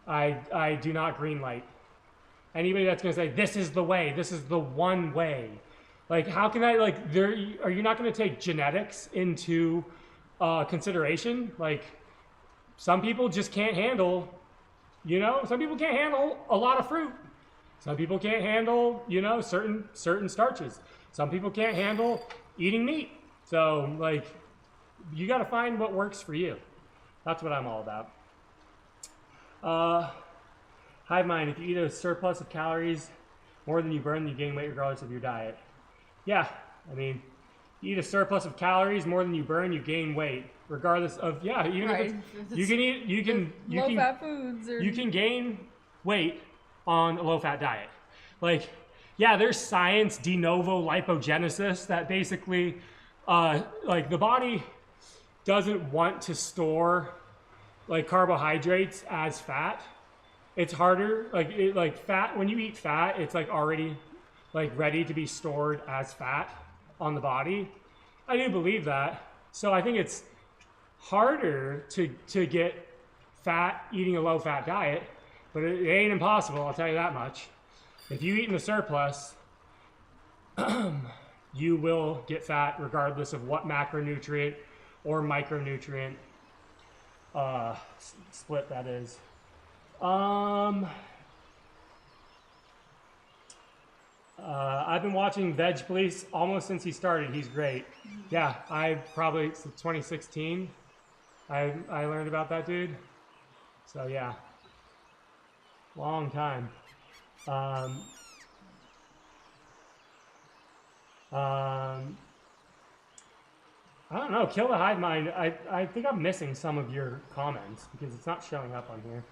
A: I do not greenlight. Anybody that's going to say this is the way, this is the one way, like how can I like are you not going to take genetics into consideration? Like some people just can't handle, you know, some people can't handle a lot of fruit. Some people can't handle, you know, certain starches. Some people can't handle eating meat. So like, you got to find what works for you. That's what I'm all about. Hive mind, if you eat a surplus of calories more than you burn, you gain weight regardless of your diet. Yeah, I mean, you eat a surplus of calories more than you burn, you gain weight regardless of, yeah, even
B: Right.
A: if you can eat,
B: Low fat foods. Or...
A: you can gain weight on a low-fat diet. Like, yeah, there's science, de novo lipogenesis, that basically, like the body doesn't want to store like carbohydrates as fat. It's harder, like fat, when you eat fat, it's like already like ready to be stored as fat on the body. I do believe that. So I think it's harder to get fat eating a low-fat diet, but it ain't impossible, I'll tell you that much. If you eat in a surplus, you will get fat regardless of what macronutrient or micronutrient split that is. I've been watching Veg Police almost since he started. He's great. Yeah, I probably, since 2016, I learned about that dude. So yeah, long time. I don't know, kill the hive mind. I think I'm missing some of your comments because it's not showing up on here.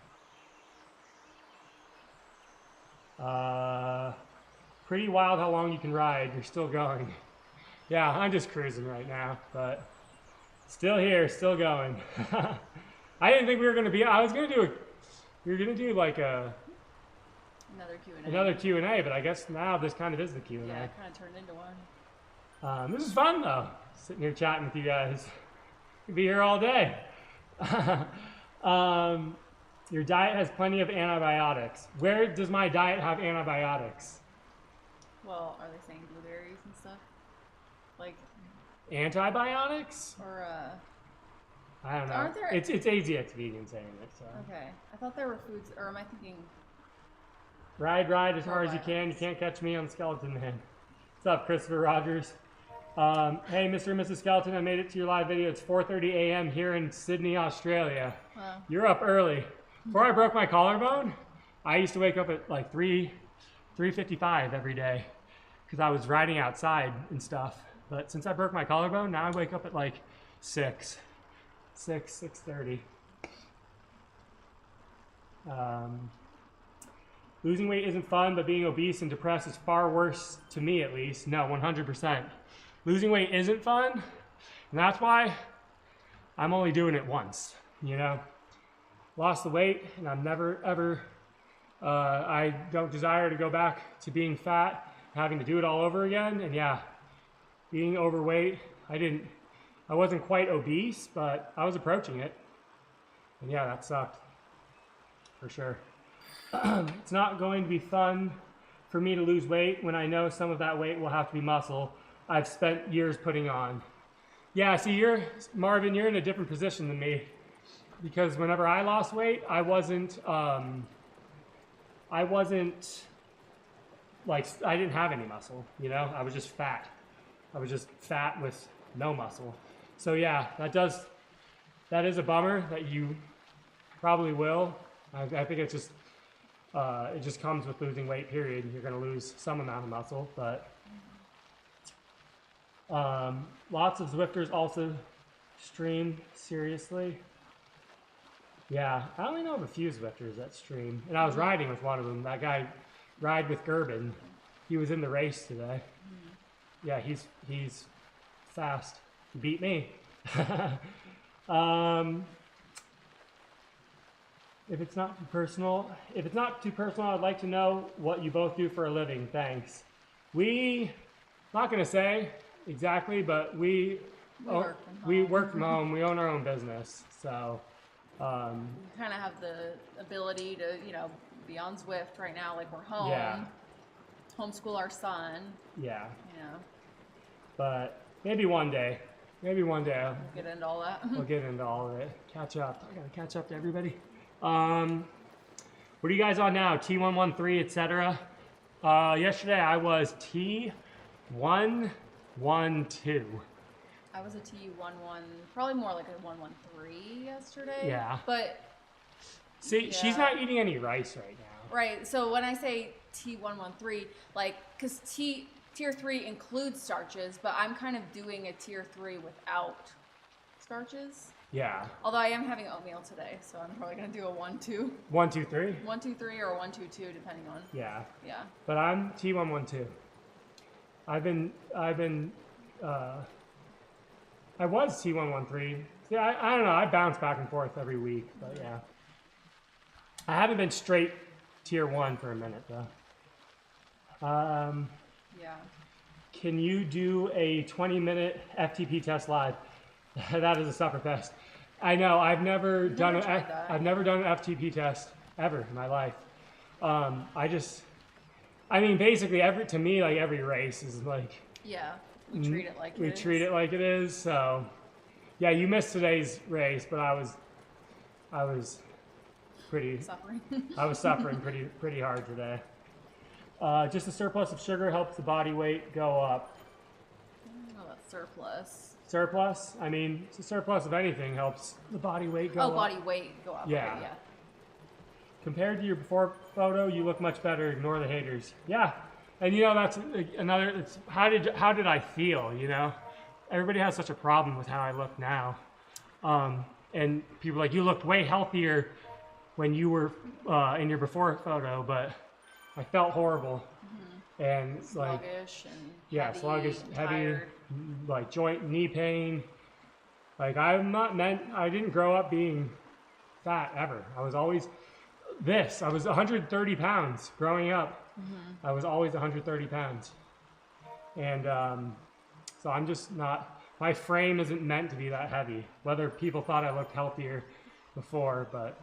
A: Pretty wild how long you can ride. You're still going. Yeah, I'm just cruising right now, but still here, still going. I didn't think we were going to be, I was going to do we were going to do like another Q&A, but I guess now this kind of is the Q&A.
B: Yeah, it kind of turned into one.
A: This is fun though, sitting here chatting with you guys. Could be here all day. Your diet has plenty of antibiotics. Where does my diet have antibiotics?
B: Well, are they saying blueberries and stuff? Like
A: antibiotics?
B: Or
A: I don't know.
B: Aren't there...
A: It's AZX Vegan saying it. So.
B: Okay, I thought there were foods, or am I thinking?
A: Ride as hard as you can. You can't catch me on Skeleton Man. What's up, Christopher Rogers? Hey, Mr. and Mrs. Skeleton, I made it to your live video. It's 4:30 a.m. here in Sydney, Australia.
B: Wow.
A: You're up early. Before I broke my collarbone, I used to wake up at like 3:55 every day because I was riding outside and stuff. But since I broke my collarbone, now I wake up at like 6:30. Losing weight isn't fun, but being obese and depressed is far worse, to me at least. No, 100%. Losing weight isn't fun, and that's why I'm only doing it once, you know? Lost the weight, and I'm never, ever, I don't desire to go back to being fat, having to do it all over again, and yeah, being overweight, I wasn't quite obese, but I was approaching it, and yeah, that sucked, for sure. It's not going to be fun for me to lose weight when I know some of that weight will have to be muscle I've spent years putting on. Yeah, see, Marvin, you're in a different position than me, because whenever I lost weight, I wasn't like, I didn't have any muscle, you know? I was just fat. I was just fat with no muscle. So yeah, that is a bummer that you probably will. I think it just comes with losing weight, period. You're going to lose some amount of muscle, but lots of Zwifters also stream seriously. Yeah, I only know of a few Zwifters that stream, and I was riding with one of them. That guy, Ride with Gerben, he was in the race today. Yeah, he's fast. He beat me. If it's not too personal, I'd like to know what you both do for a living. Thanks. Not going to say exactly, but we work from home. We own our own business, so.
B: We kind of have the ability to, be on Zwift right now. Like we're home.
A: Yeah.
B: Homeschool our son.
A: Yeah.
B: But
A: maybe one day. I'll
B: get into all that.
A: We'll get into all of it. Catch up. I gotta catch up to everybody. What are you guys on now? T113, etc. Yesterday I was T112.
B: I was a T11, probably more like a 113 yesterday.
A: Yeah.
B: But
A: see, she's not eating any rice right now.
B: Right. So when I say T113, because tier 3 includes starches, but I'm kind of doing a tier 3 without starches.
A: Yeah.
B: Although I am having oatmeal today, so I'm probably gonna do a 1-2.
A: 1-2-3.
B: 1-2-3 or 1-2-2, depending on.
A: Yeah.
B: Yeah.
A: But I'm T112. I was T113. Yeah, I don't know. I bounce back and forth every week, but yeah. I haven't been straight tier 1 for a minute though.
B: Yeah.
A: Can you do a 20-minute FTP test live? That is a sufferfest. I know. I've never done an FTP test ever in my life. Basically every race is like.
B: Yeah. We treat it like
A: it is. So, yeah, you missed today's race, but I was
B: suffering.
A: I was suffering pretty hard today. Just a surplus of sugar helps the body weight go up.
B: Oh, that's surplus.
A: Surplus? A surplus of anything helps the body weight go up.
B: Oh, body weight go up.
A: Yeah.
B: Okay, yeah.
A: Compared to your before photo, you look much better. Ignore the haters. Yeah. And that's another, how did I feel, Everybody has such a problem with how I look now. And people are like, you looked way healthier when you were in your before photo, but I felt horrible. Mm-hmm. And
B: sluggish
A: heavy, like joint, knee pain. Like I didn't grow up being fat ever. I was always I was 130 pounds growing up. Mm-hmm. I was always 130 pounds. And so I'm just not, my frame isn't meant to be that heavy. Whether people thought I looked healthier before, but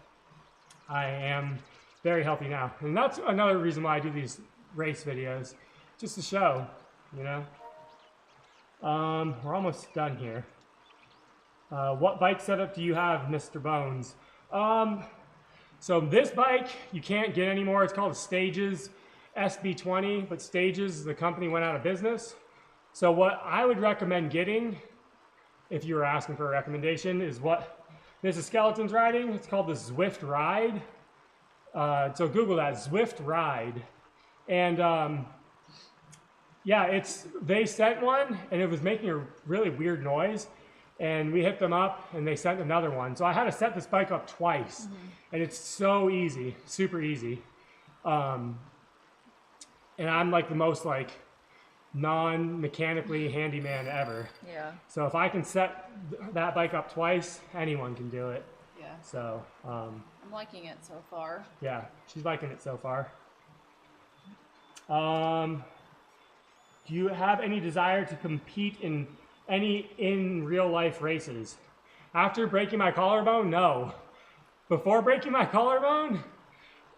A: I am very healthy now. And that's another reason why I do these race videos, just to show, We're almost done here. What bike setup do you have, Mr. Bones? So this bike you can't get anymore. It's called Stages SB20, but Stages, the company, went out of business. So what I would recommend getting, if you were asking for a recommendation, is what Mrs. Skeleton's riding. It's called the Zwift Ride. So Google that, Zwift Ride. And they sent one and it was making a really weird noise. And we hit them up and they sent another one. So I had to set this bike up twice. Mm-hmm. And it's so easy, super easy. And I'm like the most non-mechanically handyman ever. Yeah. So if I can set that bike up twice, anyone can do it.
B: Yeah.
A: So
B: I'm liking it so far.
A: Yeah, she's liking it so far. Do you have any desire to compete in any real life races? After breaking my collarbone, no. Before breaking my collarbone,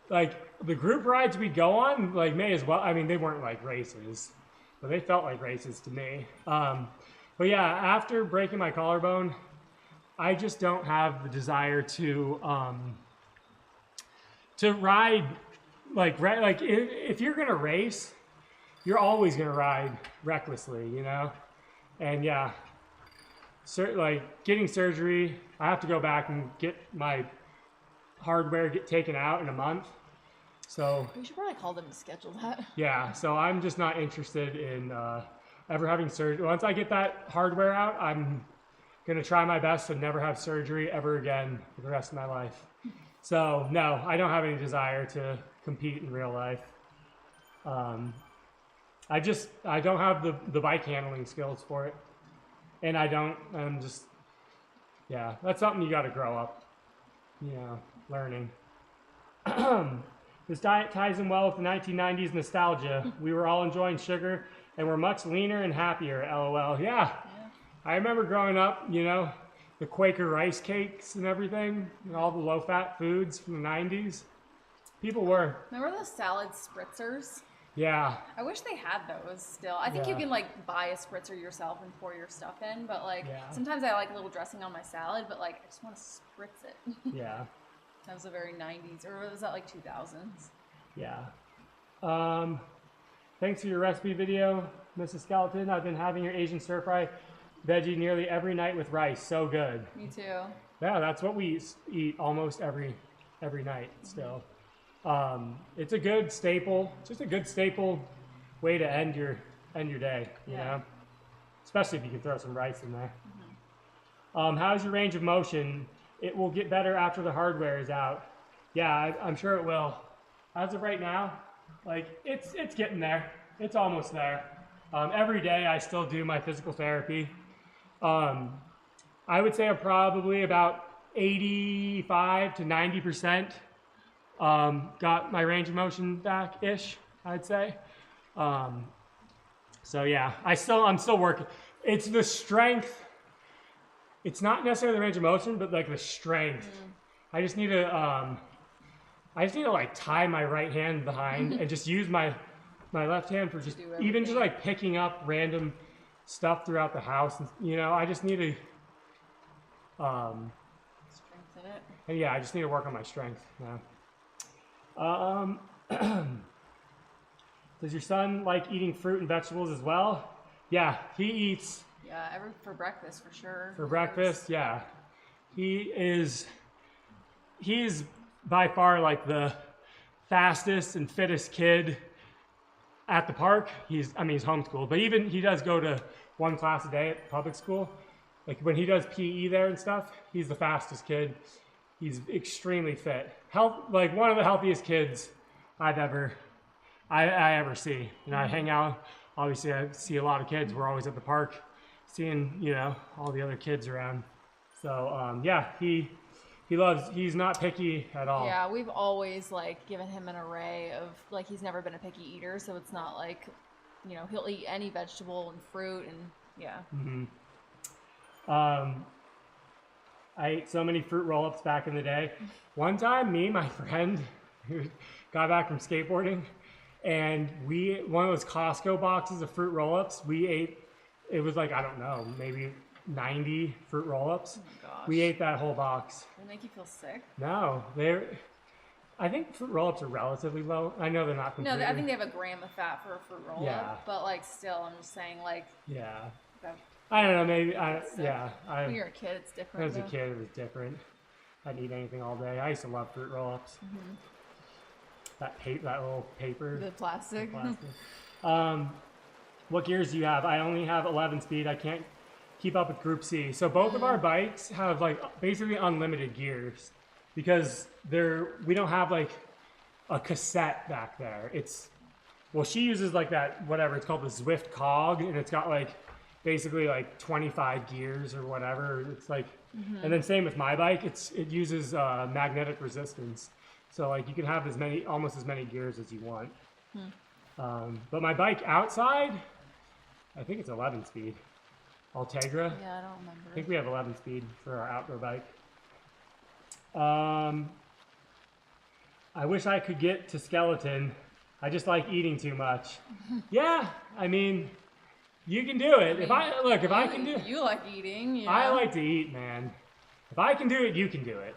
A: the group rides we go on, may as well. They weren't like races, but they felt like races to me. But yeah, after breaking my collarbone, I just don't have the desire to ride if you're gonna race, you're always gonna ride recklessly, And yeah, like getting surgery. I have to go back and get my hardware taken out in a month. So
B: We should probably call them to schedule that.
A: yeah, so I'm just not interested in ever having surgery. Once I get that hardware out, I'm gonna try my best to never have surgery ever again for the rest of my life. So no, I don't have any desire to compete in real life. I don't have the bike handling skills for it, and I'm just, yeah, that's something you got to grow up, learning. This diet ties in well with the 1990s nostalgia. We were all enjoying sugar and we're much leaner and happier, LOL. Yeah. I remember growing up, the Quaker rice cakes and everything, and all the low-fat foods from the 90s. People were.
B: Remember those salad spritzers?
A: Yeah.
B: I wish they had those still. I think you can like buy a spritzer yourself and pour your stuff in, but like sometimes I like a little dressing on my salad, but like I just want to spritz it.
A: Yeah.
B: That was the very 90s, or was that like 2000s?
A: Yeah. Thanks for your recipe video, Mrs. Skeleton. I've been having your Asian stir fry veggie nearly every night with rice. So good.
B: Me too.
A: Yeah, that's what we eat almost every night still. It's a good staple. Just a good staple way to end your day. You know, especially if you can throw some rice in there. How's your range of motion? It will get better after the hardware is out. Yeah, I'm sure it will. As of right now, like it's getting there. It's almost there. Every day I still do my physical therapy. I would say I'm probably about 85 to 90% got my range of motion back-ish, I'd say. So yeah, I'm still working. It's the strength. It's not necessarily the range of motion, but like the strength. I just need to like tie my right hand behind and just use my left hand for just like picking up random stuff throughout the house. I just need to
B: strengthen it.
A: And yeah, I just need to work on my strength now. Does your son like eating fruit and vegetables as well? Yeah, he eats.
B: Yeah, for breakfast for sure.
A: For breakfast, yeah. He's by far like the fastest and fittest kid at the park. He's homeschooled, but even he does go to one class a day at public school. Like when he does PE there and stuff, he's the fastest kid. He's extremely fit. Like one of the healthiest kids I ever see. I hang out. Obviously, I see a lot of kids. We're always at the park, seeing all the other kids around. So yeah, he's not picky at all.
B: Yeah, we've always like given him an array of like he's never been a picky eater, so it's not like he'll eat any vegetable and fruit and yeah.
A: I ate so many fruit roll-ups back in the day. One time, me and my friend who got back from skateboarding, and one of those Costco boxes of fruit roll-ups, we ate. It was like, I don't know, maybe 90 fruit roll-ups.
B: Oh my gosh.
A: We ate that whole box.
B: Did it make you feel sick?
A: No, I think fruit roll-ups are relatively low. I know they're not completely.
B: No, I think they have a gram of fat for a fruit roll-up.
A: Yeah.
B: But like still, I'm just saying like.
A: Yeah.
B: That,
A: I don't know, maybe,
B: when you're a kid, it's different.
A: When I was a kid, it was different. I'd eat anything all day. I used to love fruit roll-ups. That little paper.
B: The plastic.
A: What gears do you have? I only have 11 speed. I can't keep up with Group C. So both of our bikes have like basically unlimited gears because we don't have like a cassette back there. She uses like that, whatever, it's called the Zwift cog, and it's got like basically like 25 gears or whatever. It's like, and then same with my bike, it uses magnetic resistance. So like you can have almost as many gears as you want. But my bike outside, I think it's 11 speed. Ultegra.
B: Yeah, I don't remember.
A: I think we have 11 speed for our outdoor bike. I wish I could get to skeleton. I just like eating too much. Yeah, I mean, you can do it. If I can do it.
B: You like eating. Yeah.
A: I like to eat, man. If I can do it, you can do it.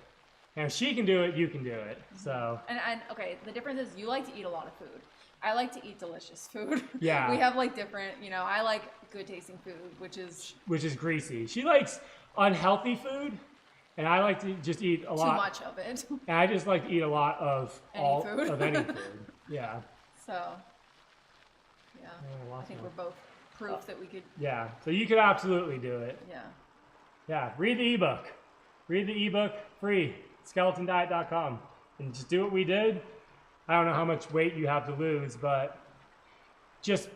A: And if she can do it, you can do it. So.
B: And okay, the difference is you like to eat a lot of food. I like to eat delicious food.
A: Yeah.
B: We have like different, I like good tasting food, which is
A: greasy. She likes unhealthy food, and I like to just eat a lot.
B: Too much of it.
A: And I just like to eat a lot of
B: Any food.
A: of any food. Yeah.
B: So, yeah. I think we're both proof that we could.
A: Yeah. So you could absolutely do it.
B: Yeah.
A: Yeah. Read the ebook. Read the ebook free. SkeletonDiet.com. And just do what we did. I don't know how much weight you have to lose, but just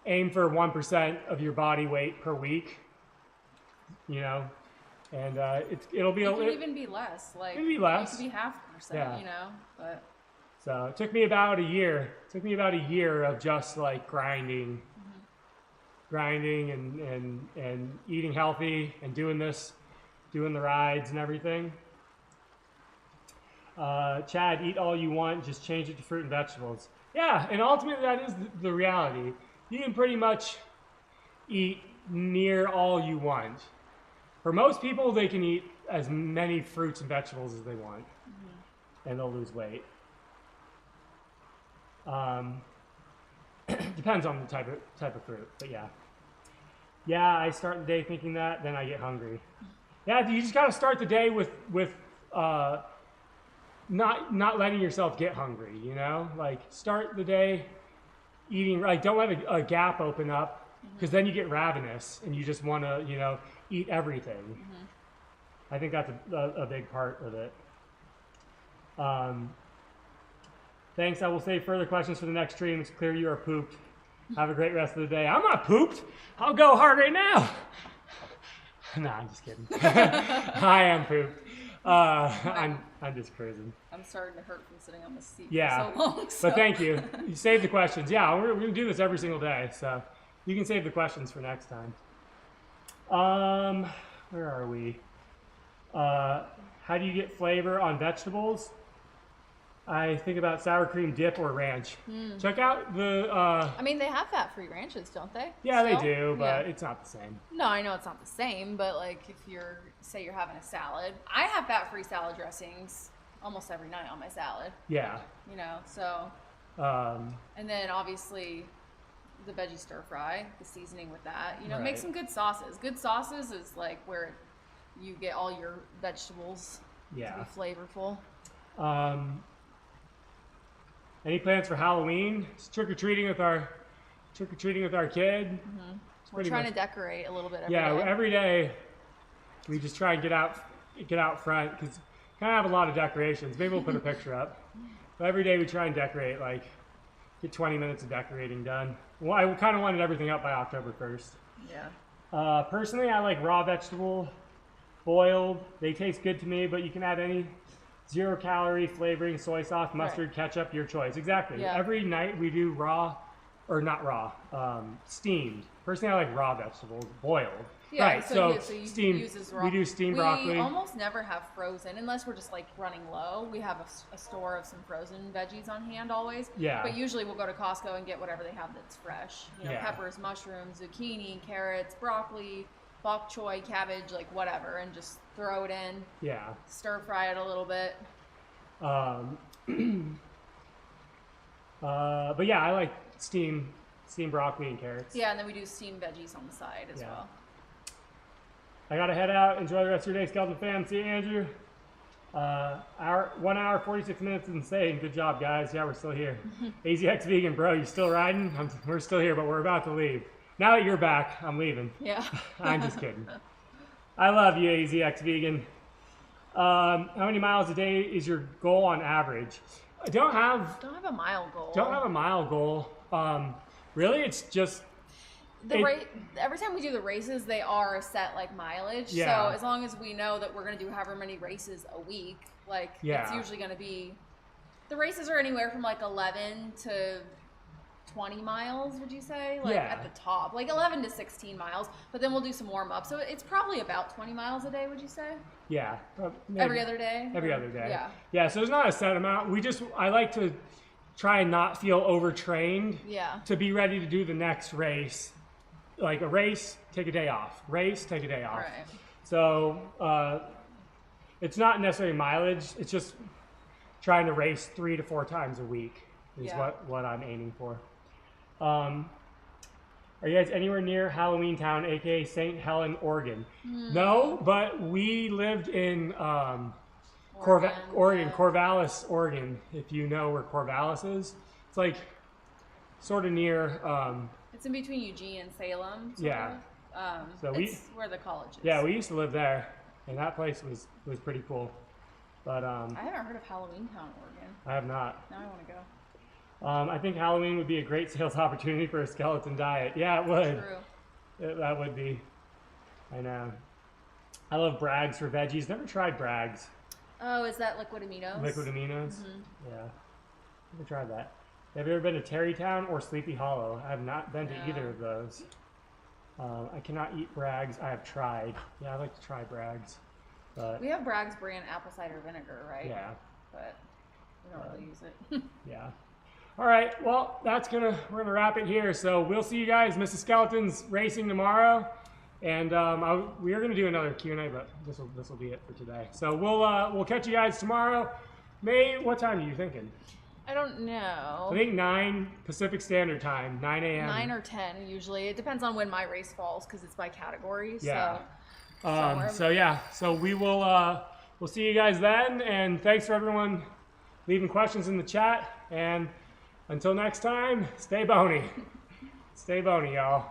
A: aim for 1% of your body weight per week. And it'll be.
B: It could even be less. Like
A: maybe less.
B: It could be 0.5%.
A: Yeah.
B: But.
A: So it took me about a year. It took me about a year of just like grinding and eating healthy and doing the rides and everything. Chad, eat all you want, just change it to fruit and vegetables. Yeah, and ultimately that is the reality. You can pretty much eat near all you want. For most people, they can eat as many fruits and vegetables as they want, and they'll lose weight. Depends on the type of fruit, but yeah. Yeah, I start the day thinking that, then I get hungry. Yeah, you just gotta start the day with not letting yourself get hungry, Like start the day eating, like don't let a gap open up, because then you get ravenous and you just want to, eat everything. I think that's a big part of it. Thanks. I will save further questions for the next stream. It's clear you are pooped. Have a great rest of the day. I'm not pooped. I'll go hard right now. No, I'm just kidding. I am pooped. I'm just cruising.
B: I'm starting to hurt from sitting on the seat
A: for
B: so long. So.
A: But thank you. You saved the questions. Yeah, we're going to do this every single day. So you can save the questions for next time. Where are we? How do you get flavor on vegetables? I think about sour cream dip or ranch. Check out the...
B: I mean, they have fat-free ranches, don't they?
A: Yeah,
B: Still?
A: they do, but it's not the same.
B: No, I know it's not the same, but like if say you're having a salad, I have fat-free salad dressings almost every night on my salad.
A: Yeah.
B: So... and then obviously the veggie stir fry, the seasoning with that.
A: Right.
B: Make some good sauces. Good sauces is like where you get all your vegetables to be flavorful.
A: Any plans for Halloween? Just trick-or-treating with our kid.
B: We're trying to decorate a little bit every day.
A: Every day we just try and get out front, because we kind of have a lot of decorations. Maybe we'll put a picture up. But every day we try and decorate, like get 20 minutes of decorating done. Well, I kind of wanted everything up by October 1st.
B: Yeah.
A: Personally, I like raw vegetable, boiled. They taste good to me, but you can add any 0-calorie flavoring, soy sauce, mustard, ketchup, your choice. Exactly.
B: Yeah.
A: Every night we do steamed. Personally, I like raw vegetables, boiled.
B: Yeah,
A: right. So
B: you
A: steamed.
B: use raw.
A: We do steamed broccoli.
B: We almost never have frozen unless we're just like running low. We have a store of some frozen veggies on hand always.
A: Yeah.
B: But usually we'll go to Costco and get whatever they have that's fresh. Peppers, mushrooms, zucchini, carrots, broccoli, bok choy, cabbage, like whatever, and just throw it in.
A: Yeah.
B: Stir fry it a little bit.
A: But yeah, I like steamed broccoli and carrots.
B: Yeah, and then we do steamed veggies on the side as well.
A: I gotta head out. Enjoy the rest of your day, Skeleton fam. See you, Andrew. 1 hour, 46 minutes is insane. Good job, guys. Yeah, we're still here. AZX Vegan, bro, you still riding? We're still here, but we're about to leave. Now that you're back, I'm leaving.
B: Yeah.
A: I'm just kidding. I love you, AZX Vegan. How many miles a day is your goal on average? I don't have
B: a mile goal.
A: Don't have a mile goal. Really, it's just
B: every time we do the races, they are a set like mileage.
A: Yeah.
B: So as long as we know that we're going to do however many races a week, like it's usually going to be. The races are anywhere from like 11 to 20 miles, would you say? Like at the top, like 11 to 16 miles. But then we'll do some warm up, so it's probably about 20 miles a day. Would you say?
A: Yeah.
B: Every other day.
A: Every other day.
B: Yeah.
A: Yeah. So there's not a set amount. I like to try and not feel overtrained.
B: Yeah.
A: To be ready to do the next race, like a race, take a day off. Race, take a day off.
B: Right.
A: So it's not necessarily mileage. It's just trying to race 3 to 4 times a week is
B: Yeah.
A: what I'm aiming for. Are you guys anywhere near Halloween Town, aka St. Helen, Oregon? No, but we lived in Oregon,
B: yeah.
A: Corvallis, Oregon. If you know where Corvallis is, it's like sort of near.
B: It's in between Eugene and Salem.
A: Yeah. So
B: it's where the college is.
A: Yeah, we used to live there, and that place was pretty cool. But
B: I haven't heard of Halloween Town, Oregon.
A: I have not.
B: Now I want to go.
A: I think Halloween would be a great sales opportunity for a skeleton diet. Yeah, it would.
B: True.
A: That would be. I know. I love Bragg's for veggies. Never tried Bragg's.
B: Oh, is that liquid aminos?
A: Liquid aminos? Yeah. Never tried that. Have you ever been to Terrytown or Sleepy Hollow? I have not been to either of those. I cannot eat Bragg's. I have tried. Yeah, I'd like to try Bragg's. But
B: We have Bragg's brand apple cider vinegar, right?
A: yeah.
B: But we don't really use it.
A: Yeah. All right. Well, we're gonna wrap it here. So we'll see you guys, Mrs. Skeletons Racing tomorrow, and we are gonna do another Q&A, but this will be it for today. So we'll catch you guys tomorrow. May, what time are you thinking?
B: I don't know.
A: I think 9 Pacific Standard Time, 9 a.m.
B: 9 or 10 usually. It depends on when my race falls because it's by category.
A: Yeah.
B: So
A: So we will we'll see you guys then, and thanks for everyone leaving questions in the chat, and until next time, stay bony. Stay bony, y'all.